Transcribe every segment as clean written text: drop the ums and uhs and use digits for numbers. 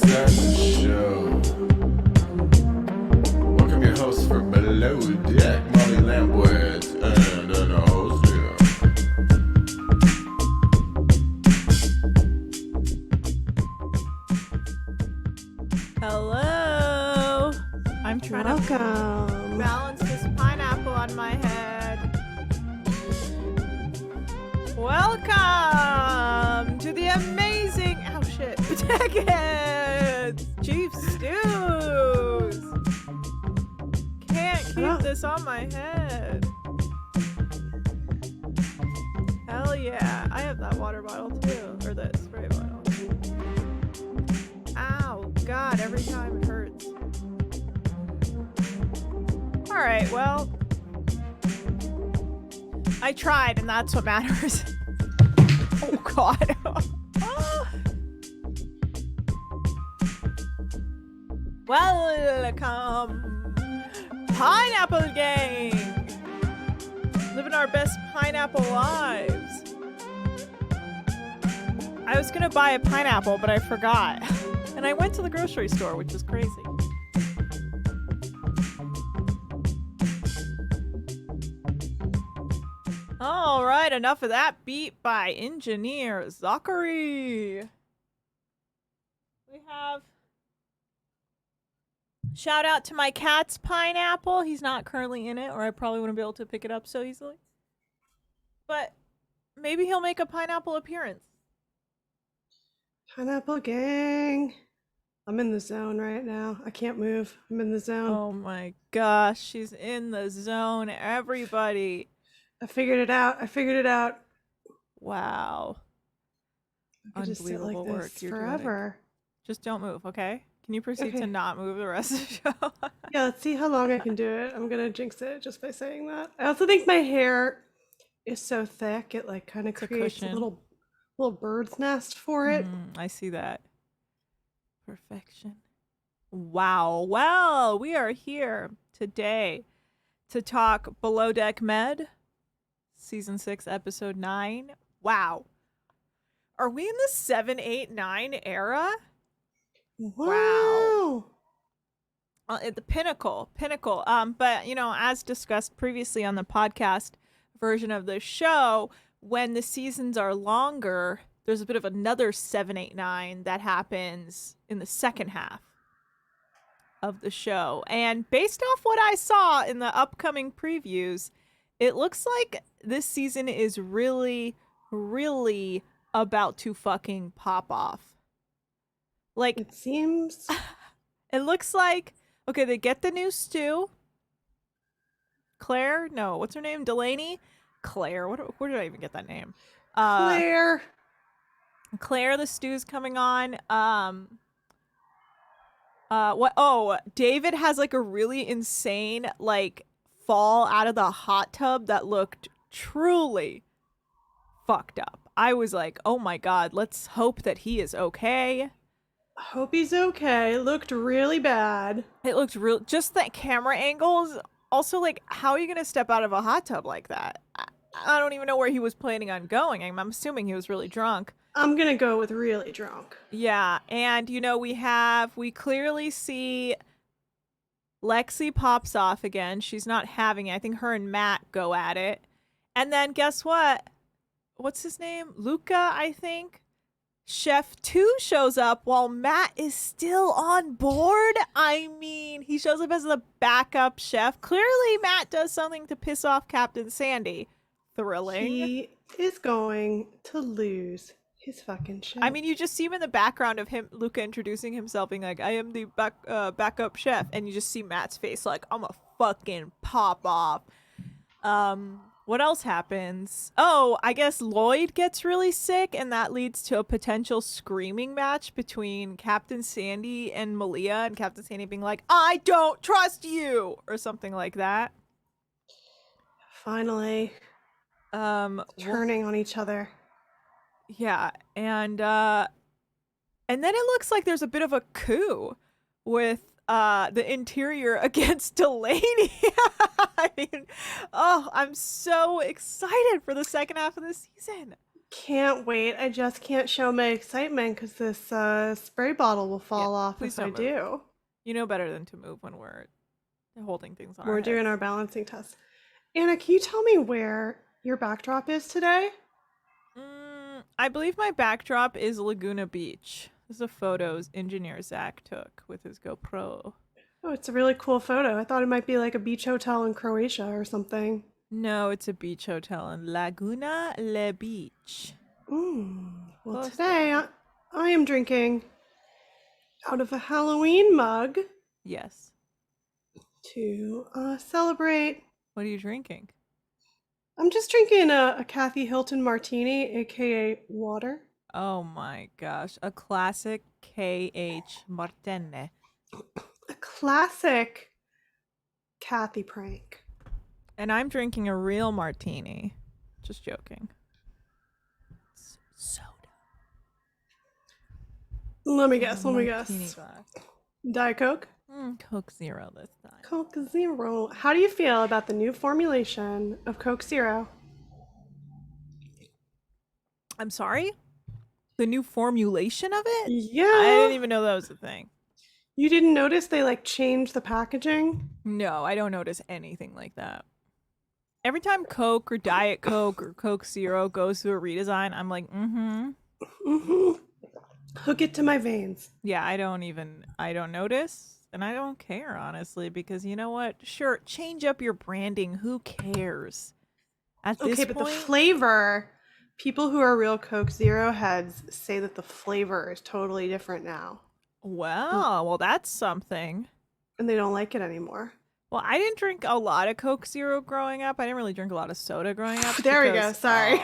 start the show. Welcome your hosts for Below Deck, Molly Lampworth, and an host here. Hello. I'm trying to balance this pineapple on my head. Welcome to the amazing, Deckheads, Chief Stews. Can't keep this on my head. Hell yeah. I have that water bottle too, or the spray bottle. Ow, God, every time it hurts. Alright, well, I tried, and that's what matters. Oh, God. Welcome, Pineapple Gang! Living our best pineapple lives. I was gonna buy a pineapple, but I forgot. And I went to the grocery store, which was crazy. All right, enough of that beat by engineer Zachary. We have shout out to my cat's pineapple. He's not currently in it, or I probably wouldn't be able to pick it up so easily. But maybe he'll make a pineapple appearance. Pineapple Gang. I'm in the zone right now. I can't move. I'm in the zone. Oh my gosh, she's in the zone, everybody. I figured it out. Wow. I could just sit like Unbelievable work this you're forever. Just don't move, okay? Can you proceed to not move the rest of the show? Yeah, let's see how long I can do it. I'm gonna jinx it just by saying that. I also think my hair is so thick it like kind of creates a little bird's nest for it. I see that. Perfection. Wow. Well, we are here today to talk Below Deck Med, Season 6, Episode 9. Wow. Are we in the 7, 8, 9 era? Wow. At the pinnacle. But, you know, as discussed previously on the podcast version of the show, when the seasons are longer, there's a bit of another 7, 8, 9 that happens in the second half of the show. And based off what I saw in the upcoming previews, it looks like this season is really, really about to fucking pop off. Like, It seems. it looks like, okay, they get the new stew. Claire? No, what's her name? Delaney? Claire. Where did I even get that name? Claire the stew's coming on. David has like a really insane like fall out of the hot tub that looked truly fucked up. I was like, oh my God, let's hope that he is okay. Hope he's okay. Looked really bad. It looked real. Just that camera angles. Also, like, how are you gonna step out of a hot tub like that? I don't even know where he was planning on going. I'm assuming he was really drunk. I'm gonna go with really drunk. Yeah, and you know, we clearly see Lexi pops off again. She's not having it. I think her and Matt go at it. And then guess what? What's his name? Luca, I think. Chef 2 shows up while Matt is still on board. I mean, he shows up as the backup chef. Clearly, Matt does something to piss off Captain Sandy. Thrilling. He is going to lose his fucking shit. I mean, you just see him in the background of Luca introducing himself, being like, I am the backup chef. And you just see Matt's face like, I'm a fucking pop off. What else happens? Oh, I guess Lloyd gets really sick, and that leads to a potential screaming match between Captain Sandy and Malia, and Captain Sandy being like, I don't trust you, or something like that. Finally. Turning on each other. Yeah, and then it looks like there's a bit of a coup with the interior against Delaney. I mean, oh, I'm so excited for the second half of the season. Can't wait. I just can't show my excitement because this spray bottle will fall off please if I don't move. do. You know better than to move when we're holding things on our We're doing heads. our balancing test. Anna, can you tell me where your backdrop is today? I believe my backdrop is Laguna Beach. This is a photos engineer Zach took with his GoPro. Oh, it's a really cool photo. I thought it might be like a beach hotel in Croatia or something. No, it's a beach hotel in Laguna Le Beach. Well, Close today I am drinking out of a Halloween mug Yes. to celebrate. What are you drinking? I'm just drinking a Kathy Hilton martini, aka water. Oh my gosh. A classic KH Martene. A classic Kathy prank. And I'm drinking a real martini. Just joking. It's soda. Let me guess. Martini glass. Diet Coke? Coke Zero this time. Coke Zero. How do you feel about the new formulation of Coke Zero? I'm sorry? The new formulation of it? Yeah. I didn't even know that was a thing. You didn't notice they like changed the packaging? No, I don't notice anything like that. Every time Coke or Diet Coke or Coke Zero goes through a redesign, I'm like, Hook it to my veins. Yeah, I don't notice and I don't care, honestly, because you know what? Sure, change up your branding. Who cares? At this Okay, but point, the flavor, people who are real Coke Zero heads say that the flavor is totally different now. well, that's something. And they don't like it anymore. Well, I didn't drink a lot of Coke Zero growing up. I didn't really drink a lot of soda growing up. There we go. because, Sorry.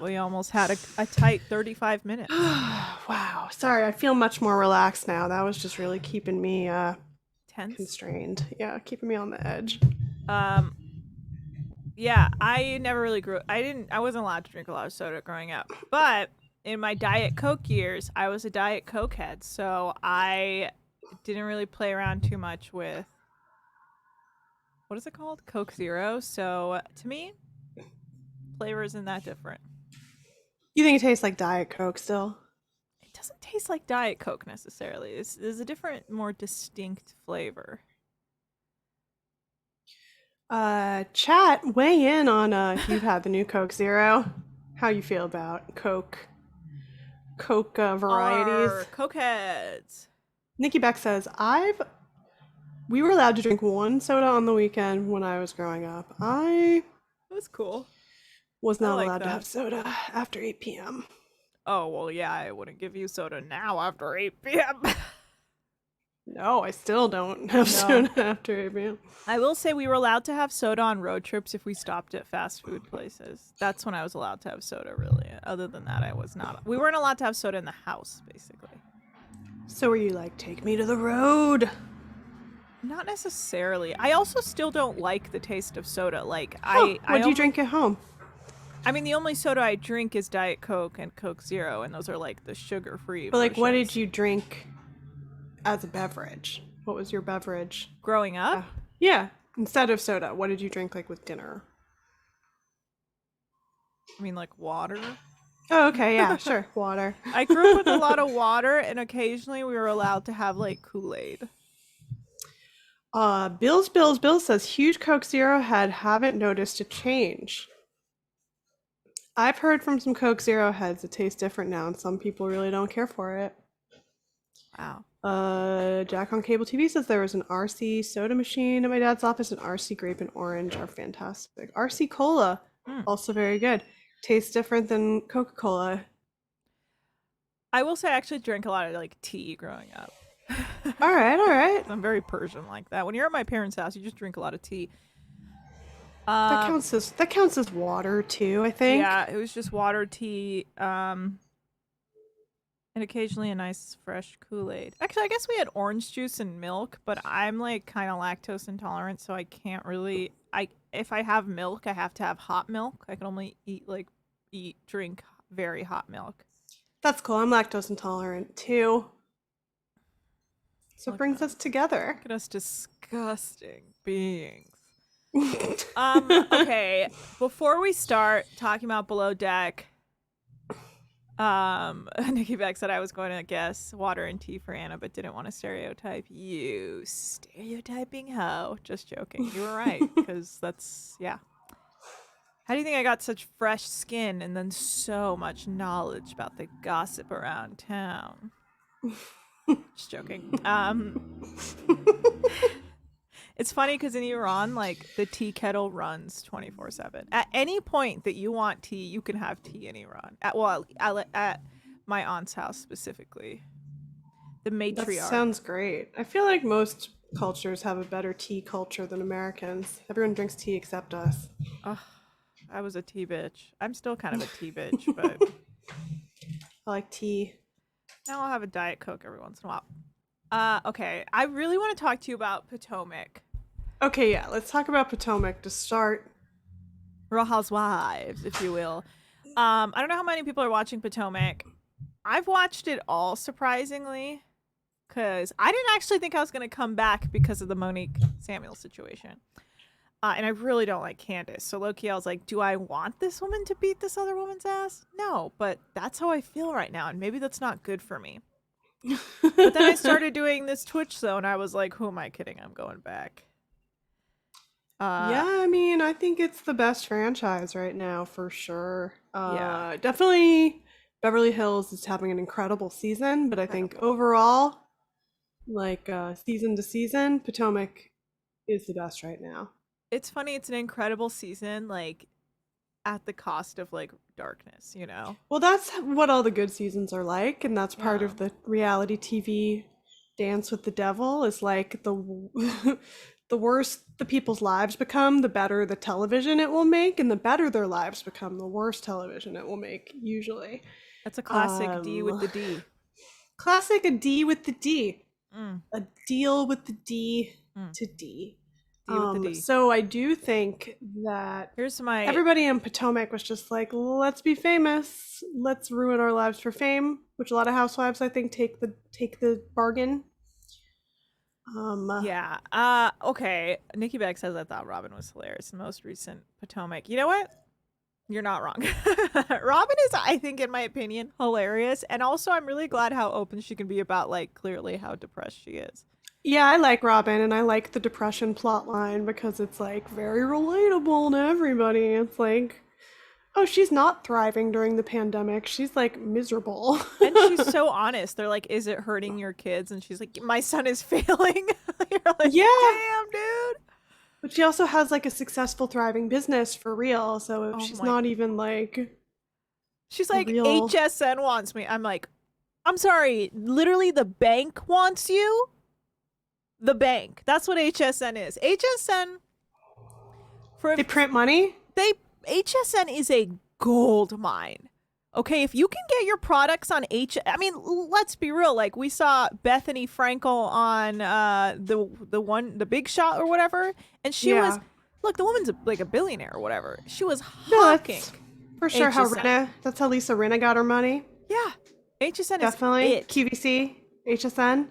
we almost had a tight 35 minutes. Wow. Sorry, I feel much more relaxed now. That was just really keeping me Tense. constrained. Yeah, keeping me on the edge. Yeah, I never really I wasn't allowed to drink a lot of soda growing up. But in my Diet Coke years, I was a Diet Coke head, so I didn't really play around too much with, what is it called? Coke Zero. So to me, flavor isn't that different. You think it tastes like Diet Coke still? It doesn't taste like Diet Coke necessarily. There's a different, more distinct flavor. Chat, weigh in on if you've had the new Coke Zero. How you feel about Coke varieties. Our Cokeheads. Nikki Beck says, we were allowed to drink one soda on the weekend when I was growing up. I That's cool. was not like allowed to that. have soda after 8 p.m. Oh, well, yeah, I wouldn't give you soda now after 8 p.m. No, I still don't have soda after 8 p.m. I will say we were allowed to have soda on road trips if we stopped at fast food places. That's when I was allowed to have soda, really. Other than that, I was not. We weren't allowed to have soda in the house, basically. So were you like, take me to the road? Not necessarily. I also still don't like the taste of soda. Like, What do you drink at home? I mean, the only soda I drink is Diet Coke and Coke Zero, and those are like the sugar-free But like, what versions. did you drink as a beverage? What was your beverage? Growing up? Yeah, instead of soda, what did you drink like with dinner? I mean, like water. Oh, okay, yeah, sure, water. I grew up with a lot of water, and occasionally we were allowed to have like Kool-Aid. Bills says, huge Coke Zero head, haven't noticed a change. I've heard from some Coke Zero heads it tastes different now, and some people really don't care for it. Wow. Jack on Cable TV says there was an RC soda machine at my dad's office, and RC grape and orange are fantastic. RC Cola, also very good. Tastes different than Coca-Cola. I will say I actually drank a lot of like tea growing up. All right. I'm very Persian like that. When you're at my parents' house, you just drink a lot of tea. That counts as water too, I think. Yeah, it was just water, tea, and occasionally a nice fresh Kool-Aid. Actually, I guess we had orange juice and milk, but I'm like kind of lactose intolerant, so I can't really. If I have milk, I have to have hot milk. I can only drink very hot milk. That's cool. I'm lactose intolerant too. So it brings us together. Look at us disgusting beings. Okay, before we start talking about Below Deck, Nikki Beck said I was going to guess water and tea for Anna, but didn't want to stereotype. You stereotyping hoe. Just joking. You were right, because that's, yeah. How do you think I got such fresh skin and then so much knowledge about the gossip around town? Just joking. It's funny because in Iran, like, the tea kettle runs 24/7. At any point that you want tea, you can have tea in Iran. At my aunt's house specifically. The That matriarch. sounds great. I feel like most cultures have a better tea culture than Americans. Everyone drinks tea except us. Ugh, I was a tea bitch. I'm still kind of a tea bitch, but I like tea. now I'll have a Diet Coke every once in a while. Okay, I really want to talk to you about Potomac. Okay, yeah, let's talk about Potomac to start. Real Housewives, if you will. I don't know how many people are watching Potomac. I've watched it all, surprisingly, because I didn't actually think I was going to come back because of the Monique Samuel situation. And I really don't like Candace. So low-key, I was like, do I want this woman to beat this other woman's ass? No, but that's how I feel right now, and maybe that's not good for me. But then I started doing this Twitch zone. I was like, who am I kidding? I'm going back. Yeah, I mean, I think it's the best franchise right now for sure. Yeah. Definitely Beverly Hills is having an incredible season, but I think overall, like season to season, Potomac is the best right now. It's funny. It's an incredible season, like, at the cost of, like, darkness, you know? Well, that's what all the good seasons are like, and that's part of the reality TV dance with the devil is like the the worse the people's lives become, the better the television it will make, and the better their lives become, the worse television it will make, usually. That's a classic D with the D. Classic a D with the D. Mm. A deal with the D to D. D with the D. So I do think that Here's my... everybody in Potomac was just like, let's be famous. Let's ruin our lives for fame, which a lot of housewives, I think, take the bargain. Yeah. Okay. Nikki Beck says I thought Robyn was hilarious. The most recent Potomac. You know what? You're not wrong. Robyn is, I think, in my opinion, hilarious. And also, I'm really glad how open she can be about, like, clearly how depressed she is. Yeah, I like Robyn, and I like the depression plot line because it's, like, very relatable to everybody. It's like, oh, she's not thriving during the pandemic. She's, like, miserable. And she's so honest. They're like, is it hurting your kids? And she's like, my son is failing. You're like, Yeah. damn, dude. But she also has, like, a successful, thriving business for real, so Oh she's my- not even, like... She's like, real- HSN wants me. I'm like, I'm sorry. Literally, the bank wants you? The bank. That's what HSN is. HSN... They print money? HSN is a gold mine. Okay, if you can get your products on I mean, let's be real. Like, we saw Bethany Frankel on the Big Shot or whatever, and she was, look, the woman's like a billionaire or whatever. She was hawking. That's for sure how HSN. that's how Lisa Rinna got her money. Yeah, HSN Definitely. is it. QVC, HSN.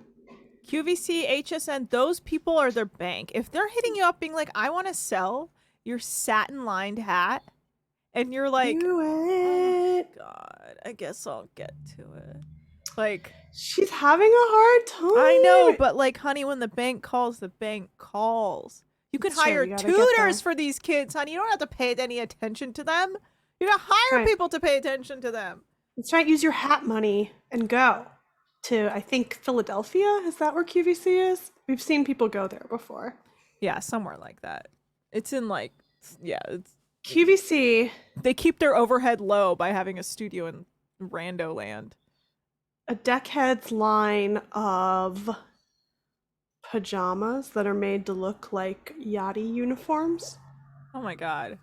QVC, HSN, those people are their bank. If they're hitting you up being like, I want to sell your satin-lined hat, and you're like, Do it. oh, God, I guess I'll get to it. Like, She's having a hard time. I know, but like, honey, when the bank calls, the bank calls. You can That's true, hire you gotta get tutors there. for these kids, honey. You don't have to pay any attention to them. You gotta hire Right. people to pay attention to them. That's right. Use your hat money and go to, I think, Philadelphia. Is that where QVC is? We've seen people go there before. Yeah, somewhere like that. It's in like, yeah, it's, QVC, they keep their overhead low by having a studio in Rando Land. a Deckheads line of pajamas that are made to look like yachty uniforms. Oh my God.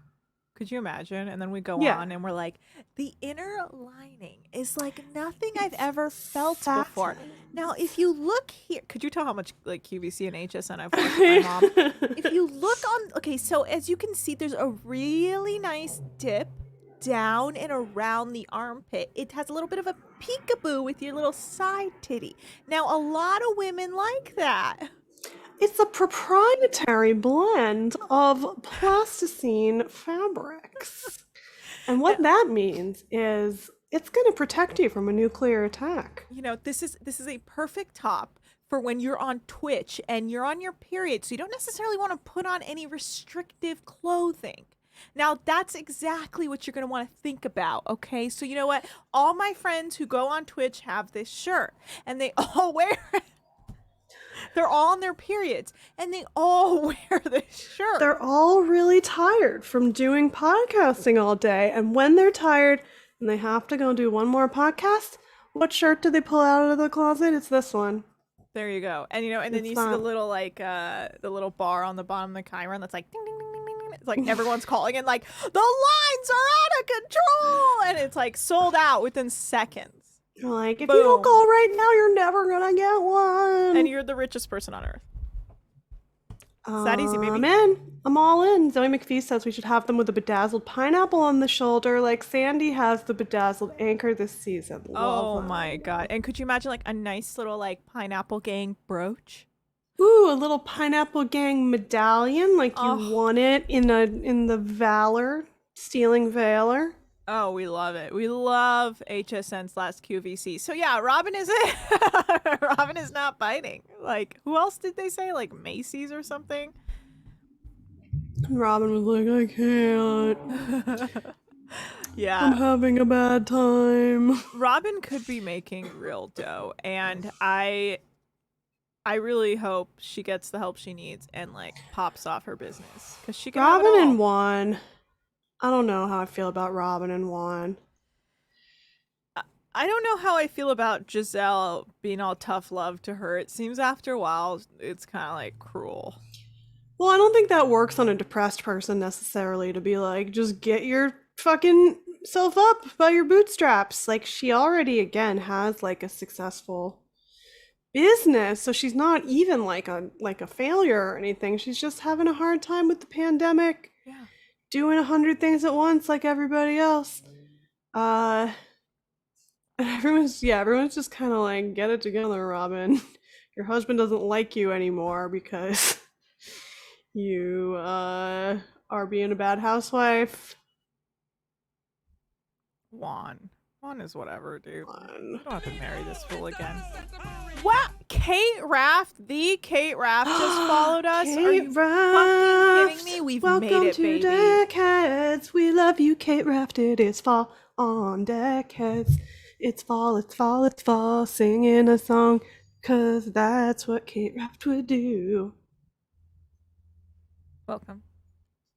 Could you imagine? And then we go Yeah. on and we're like, the inner lining is like nothing I've ever felt before. Satin. Now, if you look here, could you tell how much like QVC and HSN I've worked with my mom? If you look on, okay, so as you can see, there's a really nice dip down and around the armpit. It has a little bit of a peekaboo with your little side titty. Now, a lot of women like that. It's a proprietary blend of plasticine fabrics. And what that means is it's going to protect you from a nuclear attack. You know, this is a perfect top for when you're on Twitch and you're on your period, so you don't necessarily want to put on any restrictive clothing. Now, that's exactly what you're going to want to think about, okay? So you know what? All my friends who go on Twitch have this shirt, and they all wear it. They're all on their periods, and they all wear this shirt. They're all really tired from doing podcasting all day, and when they're tired and they have to go do one more podcast, what shirt do they pull out of the closet? It's this one. There you go. And you know, and then you see the little the little bar on the bottom of the Chiron that's like ding ding ding ding ding. It's like everyone's calling in like the lines are out of control, and it's like sold out within seconds. You're like, if Boom. you don't call right now, you're never gonna get one. And you're the richest person on earth. It's that easy, baby. I'm all in. Zoe McPhee says we should have them with a bedazzled pineapple on the shoulder, like Sandy has the bedazzled anchor this season. Oh my god! And could you imagine like a nice little like pineapple gang brooch? Ooh, a little pineapple gang medallion, like you won it in the Valor, Stealing Valor. Oh, we love it. We love HSN/QVC. So yeah, Robyn is Robyn is not biting. Like, who else did they say? Like Macy's or something? And Robyn was like, I can't. Yeah. I'm having a bad time. Robyn could be making real dough, and I really hope she gets the help she needs and like pops off her business, because she can have it Robyn all. and Juan. I don't know how I feel about Robyn and Juan. I don't know how I feel about Giselle being all tough love to her. It seems after a while it's kind of like cruel. Well, I don't think that works on a depressed person necessarily, to be like, just get your fucking self up by your bootstraps. Like, she already, again, has like a successful business, so she's not even like a failure or anything. She's just having a hard time with the pandemic. Yeah. Doing 100 things at once like everybody else. And everyone's just kind of like, get it together, Robyn. Your husband doesn't like you anymore because you are being a bad housewife. Juan is whatever, dude. Juan. You don't have to marry this fool again. What? Kate Raft? The Kate Raft just followed us? Are you fucking kidding me? We've Welcome made it, to baby. Deckheads. We love you, Kate Raft. It is fall on Deckheads. It's fall, it's fall, it's fall. Singing a song, 'cause that's what Kate Raft would do. Welcome.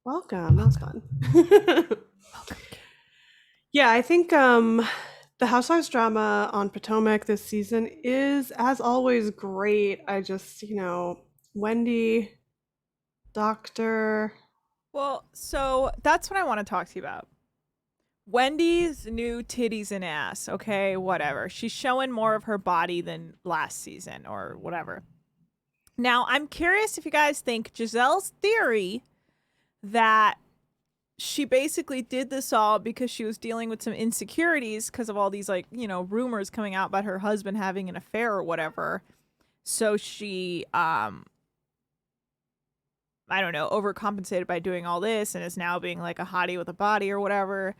Welcome. That was fun. Welcome. Yeah, I think the Housewives drama on Potomac this season is, as always, great. I just, Wendy, Doctor. Well, so that's what I want to talk to you about. Wendy's new titties and ass. Okay, whatever. She's showing more of her body than last season or whatever. Now, I'm curious if you guys think Giselle's theory that she basically did this all because she was dealing with some insecurities because of all these rumors coming out about her husband having an affair or whatever. So she, I don't know, overcompensated by doing all this and is now being like a hottie with a body or whatever.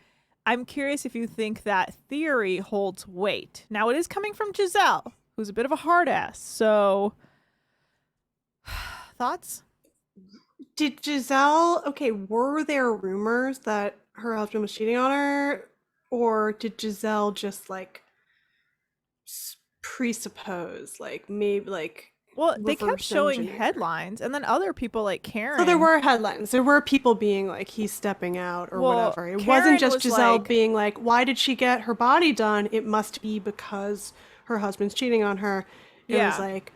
I'm curious if you think that theory holds weight. Now, it is coming from Giselle, who's a bit of a hard ass. So, thoughts? Did Giselle, were there rumors that her husband was cheating on her? Or did Giselle just, presuppose, Well, they kept reverse showing engineer? headlines, and then other people like Karen. So there were headlines. There were people being like, he's stepping out or Well, whatever. It Karen wasn't just was Giselle like- being like, why did she get her body done? It must be because her husband's cheating on her. It was Yeah. like,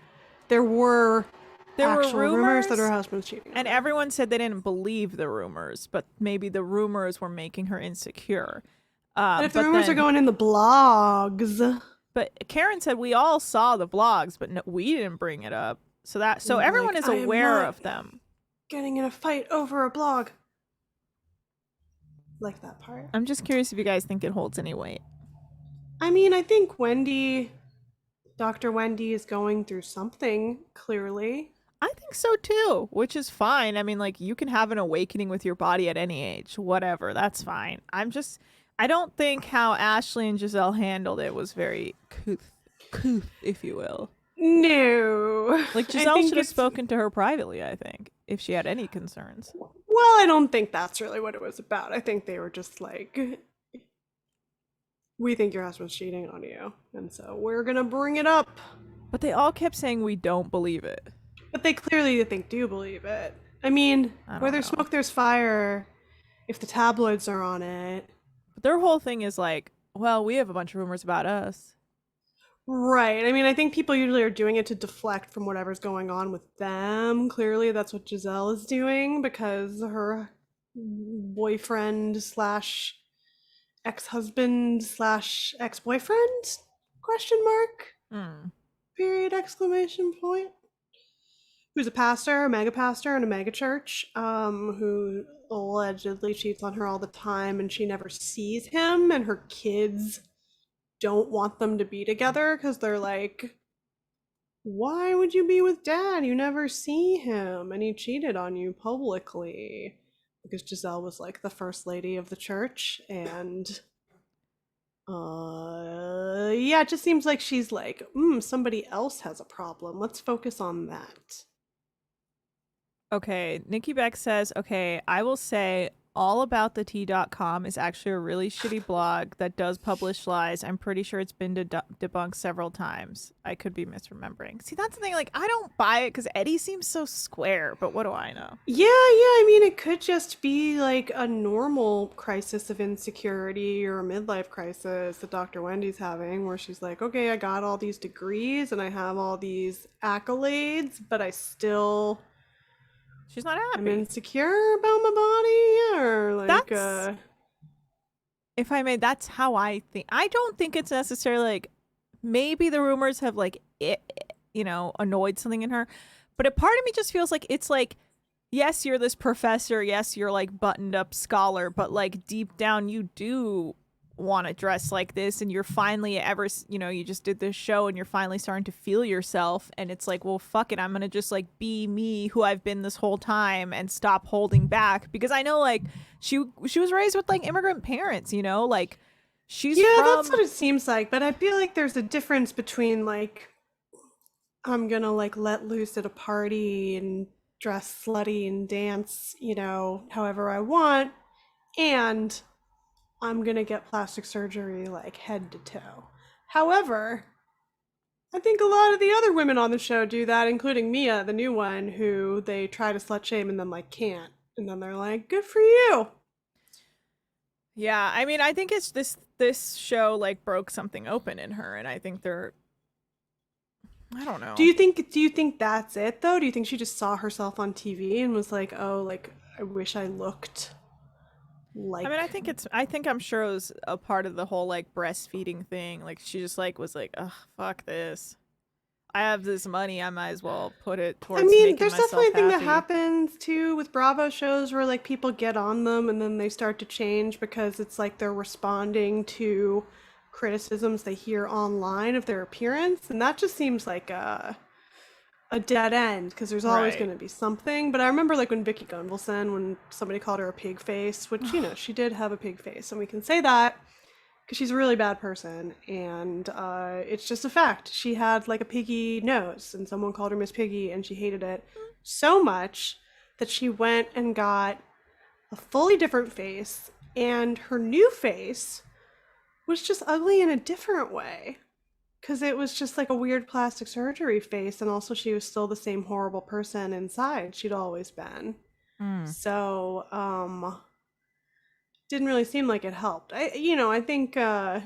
there were actual rumors that rumors, her husband was cheating on and her. everyone said they didn't believe the rumors, but maybe the rumors were making her insecure. But if the but rumors then- are going in the blogs, But Karen said we all saw the blogs, but no, we didn't bring it up. So Like, everyone is I am aware not- of them. getting in a fight over a blog. Like that part. I'm just curious if you guys think it holds any weight. I mean, I think Dr. Wendy is going through something, clearly. I think so too, which is fine. I mean, you can have an awakening with your body at any age, whatever. That's fine. I don't think how Ashley and Giselle handled it was very couth, if you will. No. Like, I Giselle think should have it's- spoken to her privately, I think, if she had any concerns. Well, I don't think that's really what it was about. I think they were just like, we think your husband's cheating on you, and so we're gonna bring it up. But they all kept saying we don't believe it. But they clearly think do believe it. I mean, I don't where there's know. smoke, there's fire. If the tabloids are on it. But their whole thing is like, well, we have a bunch of rumors about us. Right. I mean, I think people usually are doing it to deflect from whatever's going on with them. Clearly, that's what Giselle is doing because her boyfriend slash ex-husband slash ex-boyfriend? Question mark? Period, exclamation point. Who's a pastor, a mega pastor in a mega church, who allegedly cheats on her all the time and she never sees him, and her kids don't want them to be together because they're like, why would you be with dad? You never see him and he cheated on you publicly. Because Giselle was like the first lady of the church, and yeah, it just seems like she's like, somebody else has a problem. Let's focus on that. Okay, Nikki Beck says, okay, I will say allaboutthetea.com is actually a really shitty blog that does publish lies. I'm pretty sure it's been debunked several times. I could be misremembering. See, that's the thing. Like, I don't buy it because Eddie seems so square, but what do I know? Yeah, I mean, it could just be like a normal crisis of insecurity or a midlife crisis that Dr. Wendy's having, where she's like, okay, I got all these degrees and I have all these accolades, but I still... She's not I'm happy. insecure about my body, or like, if I may, that's how I think. I don't think it's necessarily like, maybe the rumors have like, annoyed something in her, but a part of me just feels like it's like, yes, you're this professor, yes, you're like buttoned up scholar, but like deep down you do want to dress like this, and you're finally you just did this show and you're finally starting to feel yourself, and it's like, well, fuck it, I'm gonna just like be me who I've been this whole time and stop holding back, because I know like she was raised with like immigrant parents, like she's that's what it seems like, but I feel like there's a difference between like, I'm gonna like let loose at a party and dress slutty and dance, however I want, and I'm gonna get plastic surgery like head to toe. However, I think a lot of the other women on the show do that, including Mia, the new one, who they try to slut shame and then like can't. And then they're like, good for you. Yeah, I mean, I think it's this show like broke something open in her, and I think I don't know. Do you think that's it though? Do you think she just saw herself on TV and was like, oh, like I wish I looked like... I mean, I'm sure it was a part of the whole like breastfeeding thing. Like she just like was like, ugh, fuck this. I have this money, I might as well put it towards making there's myself definitely a thing that happy. happens too with Bravo shows where like people get on them and then they start to change because it's like they're responding to criticisms they hear online of their appearance, and that just seems like a dead end because there's always Right. going to be something. But I remember like when Vicky Gunvalson, when somebody called her a pig face, which she did have a pig face, and we can say that because she's a really bad person, and it's just a fact. She had like a piggy nose, and someone called her Miss Piggy, and she hated it so much that she went and got a fully different face, and her new face was just ugly in a different way. Because it was just like a weird plastic surgery face, and also she was still the same horrible person inside she'd always been. So, didn't really seem like it helped. I think, I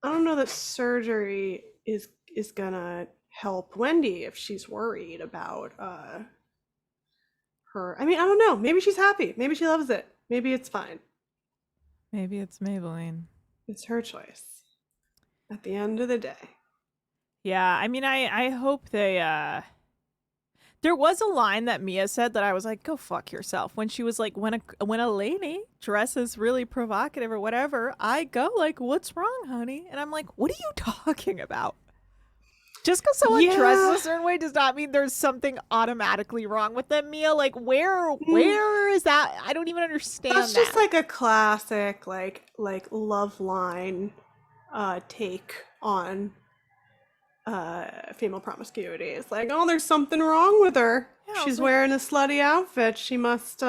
don't know that surgery is gonna help Wendy if she's worried about, her. I mean, I don't know. Maybe she's happy. Maybe she loves it. Maybe it's fine. Maybe it's Maybelline. It's her choice. At the end of the day. Yeah, I mean, I hope they, there was a line that Mia said that I was like, go fuck yourself. When she was like, when a lady dresses really provocative or whatever, I go like, what's wrong, honey? And I'm like, what are you talking about? Just because someone Yeah. dresses a certain way does not mean there's something automatically wrong with them, Mia. Like, where is that? I don't even understand That's that. just like a classic like love line take on female promiscuity. It's like, oh, there's something wrong with her. Yeah, I was She's like- wearing a slutty outfit. She must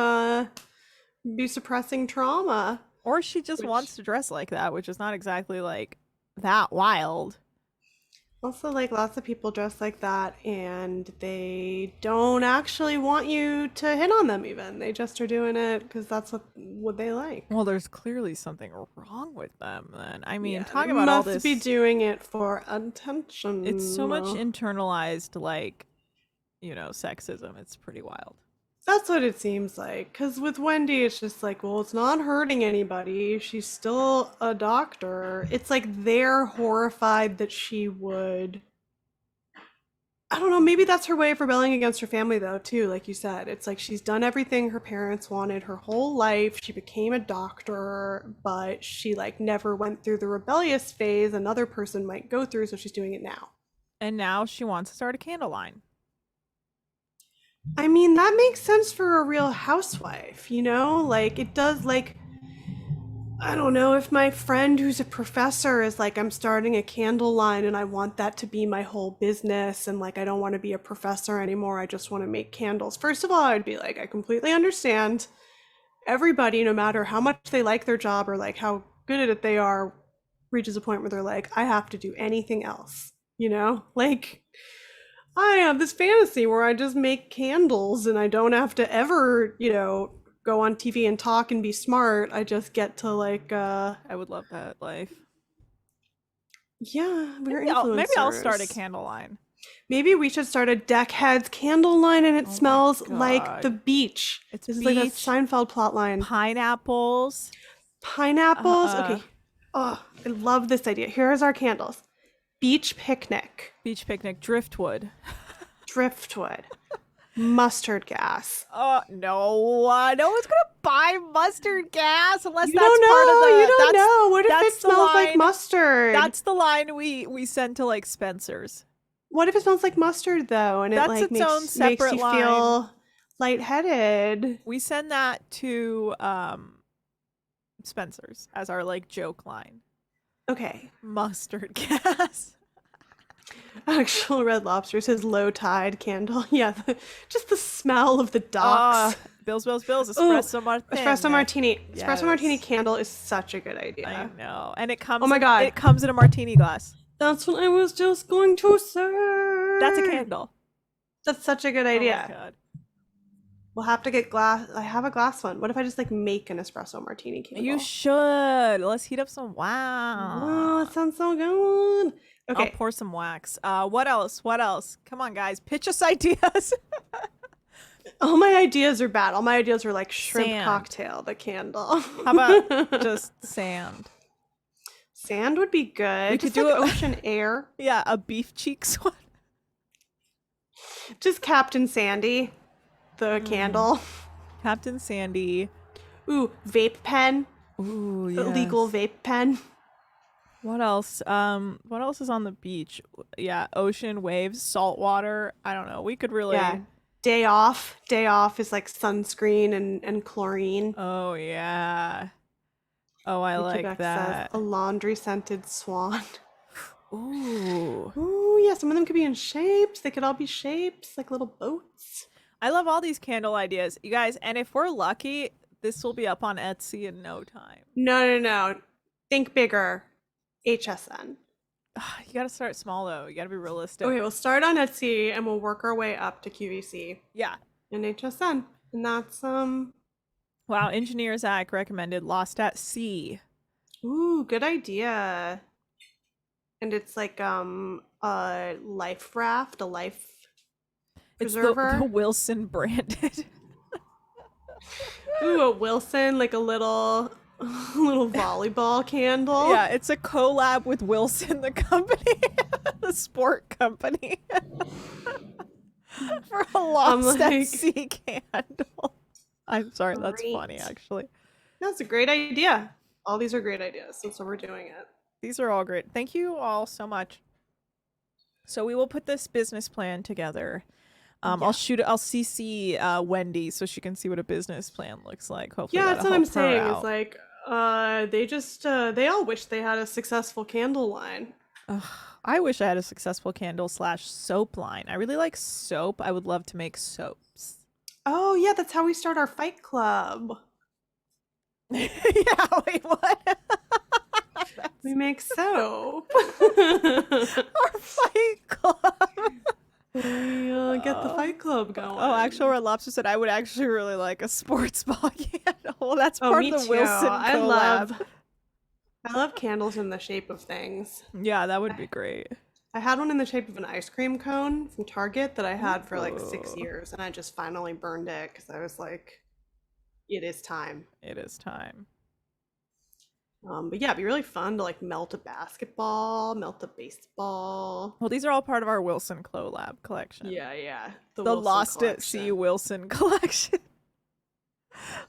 be suppressing trauma. Or she just Which- wants to dress like that, which is not exactly like that wild. Also, like, lots of people dress like that and they don't actually want you to hit on them even. They just are doing it because that's what they like. Well, there's clearly something wrong with them then. I mean, Yeah, talking they about all must this, be doing it for attention. it's so much internalized, like, sexism. It's pretty wild. That's what it seems like. Because with Wendy, it's just like, well, it's not hurting anybody. She's still a doctor. It's like they're horrified that she would. I don't know. Maybe that's her way of rebelling against her family, though, too. Like you said, it's like she's done everything her parents wanted her whole life. She became a doctor, but she, like, never went through the rebellious phase another person might go through. So she's doing it now. And now she wants to start a candle line. I mean, that makes sense for a real housewife, you know? Like, it does, like, I don't know, if my friend who's a professor is like, I'm starting a candle line and I want that to be my whole business, and like, I don't want to be a professor anymore, I just want to make candles. First of all, I'd be like, I completely understand. Everybody, no matter how much they like their job or like how good at it they are, reaches a point where they're like, I have to do anything else, you know? Like, I have this fantasy where I just make candles and I don't have to ever, go on TV and talk and be smart. I just get to like I would love that life. yeah, we're Maybe I'll start a influencers. candle line. Maybe we should start a Deckheads candle line and it Oh my smells like God. the beach. It's This is like a beach. Seinfeld plot line. Pineapples. Pineapples. Okay. Oh, I love this idea. Here's our candles. Beach picnic. Beach picnic. Driftwood. Driftwood. Mustard gas. No one's gonna buy mustard gas unless You that's don't know. part of the. You don't that's, know. What if it that's the smells like line- mustard? That's the line we send to like Spencer's. What if it smells like mustard though, and it That's like its own makes separate you line. feel lightheaded? We send that to Spencer's as our like joke line. Okay. Mustard gas. Actual Red Lobster says low tide candle. Yeah, just the smell of the docks. Bills, espresso martini. Espresso martini. Yes. Espresso martini candle is such a good idea. I know, and it comes. Oh my God. It comes in a martini glass. That's what I was just going to say. That's a candle. That's such a good Oh idea. my God. We'll have to get glass. I have a glass one. What if I just like make an espresso martini candle? You should. Let's heat up some wax. Oh, that sounds so good. Okay. I'll pour some wax. What else? Come on, guys. Pitch us ideas. All my ideas are bad. All my ideas are like shrimp Sand. cocktail, the candle. How about just sand? Sand would be good. We Just could do like a- ocean air. Yeah, a beef cheeks one. Just Captain Sandy, the candle. Captain Sandy. Ooh, vape pen. Ooh, yes. Illegal vape pen. What else? What else is on the beach? Yeah, ocean waves, salt water. I don't know. We could really. Yeah. Day off. Day off is like sunscreen and chlorine. Oh yeah. Oh, I Nikki like Beck that. Says, a laundry scented swan. Ooh. Ooh, yeah. Some of them could be in shapes. They could all be shapes, like little boats. I love all these candle ideas, you guys. And if we're lucky, this will be up on Etsy in no time. No. Think bigger. HSN. You gotta start small though. You gotta be realistic. Okay, we'll start on Etsy and we'll work our way up to QVC Yeah. and HSN. And that's Wow. Engineer Zach recommended Lost at Sea. ooh, good idea. And it's like a life raft, a life It's preserver. the Wilson branded. Ooh, a Wilson, like a little volleyball candle. Yeah, it's a collab with Wilson, the company, the sport company, for a Lost at like- Sea candle. I'm sorry, that's Great. funny, actually. That's a great idea. All these are great ideas, and so we're doing it. These are all great. Thank you all so much. So we will put this business plan together. Yeah. I'll CC Wendy so she can see what a business plan looks like. Hopefully Yeah, that'll that's what I'm help her saying. out. Is like, they all wish they had a successful candle line. Ugh, I wish I had a successful candle/soap line. I really like soap. I would love to make soaps. Oh yeah, that's how we start our fight club. Yeah, wait, what? We make soap. Our fight club. We get the fight club going. Oh, actual Red Lobster said I would actually really like a sports ball candle. Well, that's Oh, part me of the too. Wilson collab. I love candles in the shape of things. Yeah, that would be great. I had one in the shape of an ice cream cone from Target that I had for like 6 Ooh. years, and I just finally burned it because I was like, it is time. It is time. But yeah, it'd be really fun to like melt a basketball, melt a baseball. Well, these are all part of our Wilson collab collection. Yeah. The Wilson Lost at Sea collection. Wilson collection.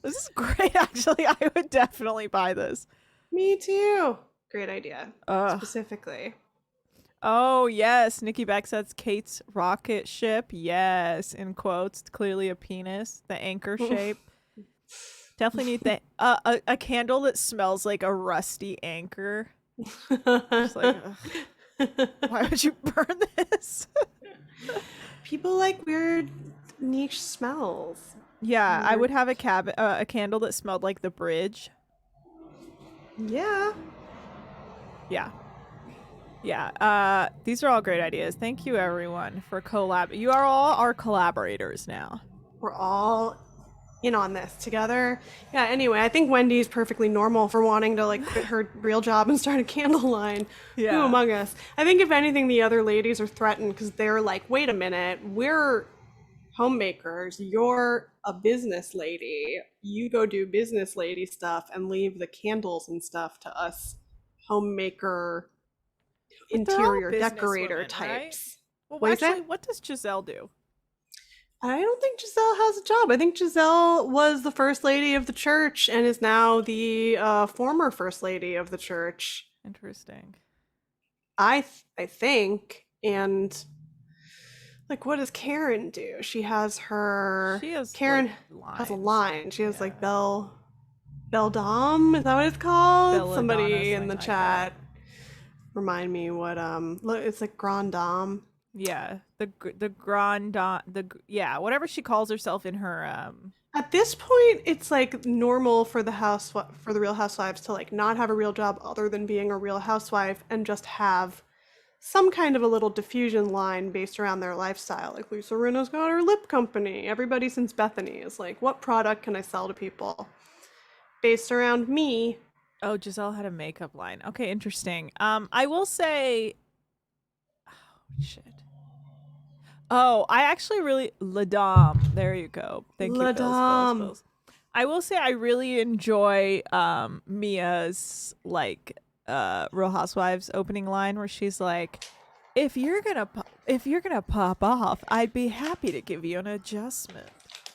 This is great, actually. I would definitely buy this. Me too. Great idea. Ugh. Specifically. Oh, yes. Nikki Beck says Kate's rocket ship. Yes, in quotes. Clearly a penis. The anchor shape. Definitely need a candle that smells like a rusty anchor. Just like, ugh. Why would you burn this? People like weird niche smells. Yeah, I would have a candle that smelled like the bridge. Yeah. Yeah. These are all great ideas. Thank you, everyone, for collab. You are all our collaborators now. We're all in on this together. Yeah, anyway, I think Wendy's perfectly normal for wanting to like quit her real job and start a candle line. Yeah. Who among us? I think if anything, the other ladies are threatened because they're like, wait a minute, we're homemakers. You're a business lady. You go do business lady stuff and leave the candles and stuff to us homemaker interior decorator types. Right? Well, What is actually, it? what does Giselle do? I don't think Giselle has a job. I think Giselle was the first lady of the church and is now the former first lady of the church. Interesting. I think. And like, what does Karen do? She has her. Karen like, has a lines. line. She has like Beldam. Is that what it's called? Belladonna, Somebody in something the like chat remind me what look, it's like Grand Dame. Yeah, the grand whatever she calls herself in her At this point, it's like normal for the Real Housewives to like not have a real job other than being a Real Housewife and just have some kind of a little diffusion line based around their lifestyle. Like Lisa Rinna's got her lip company. Everybody since Bethany is like, what product can I sell to people based around me? Oh, Giselle had a makeup line. Okay, interesting. I will say, oh shit. Oh, I actually really La Dame. There you go. Thank you, Bills. I will say I really enjoy Mia's like Real Housewives opening line where she's like, if you're gonna pop off, I'd be happy to give you an adjustment.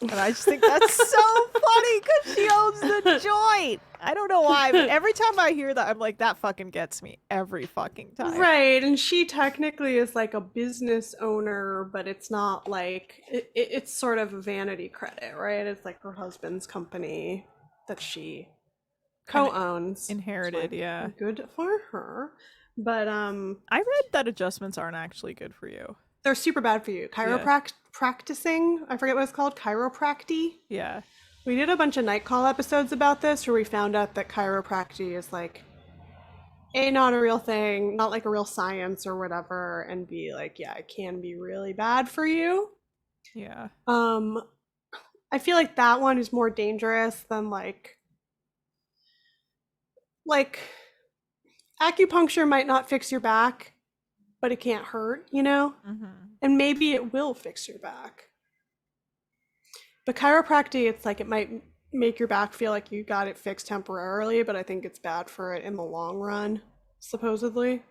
And I just think that's so funny because she owns the joint. I don't know why, but every time I hear that, I'm like, that fucking gets me every fucking time. Right, and she technically is like a business owner, but it's not like it's sort of a vanity credit, right? It's like her husband's company that she co-owns. Inherited, yeah. Good for her. But I read that adjustments aren't actually good for you. They're super bad for you. Practicing, I forget what it's called, chiropractic. Yeah. We did a bunch of night call episodes about this where we found out that chiropractic is like A, not a real thing, not like a real science or whatever, and B, like, yeah, it can be really bad for you. Yeah. I feel like that one is more dangerous than like acupuncture might not fix your back, but it can't hurt, you know? Mm-hmm. And maybe it will fix your back. But chiropractic, it's like it might make your back feel like you got it fixed temporarily, but I think it's bad for it in the long run, supposedly.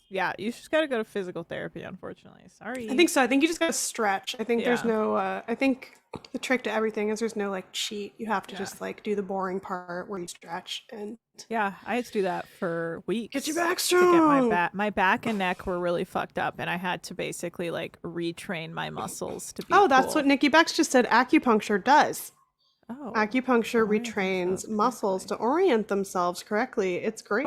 yeah, you just got to go to physical therapy, unfortunately. Sorry. I think so. I think you just gotta stretch. I think there's Yeah. no. I think the trick to everything is there's no like cheat. You have to Yeah. just like do the boring part where you stretch and Yeah, I had to do that for weeks. get your back to get strong. my back and neck were really fucked up, and I had to basically like retrain my muscles to be Oh, that's cool. what Nikki Bex just said. Acupuncture does. Oh, Acupuncture orient retrains themselves muscles to correctly. orient themselves correctly. It's great.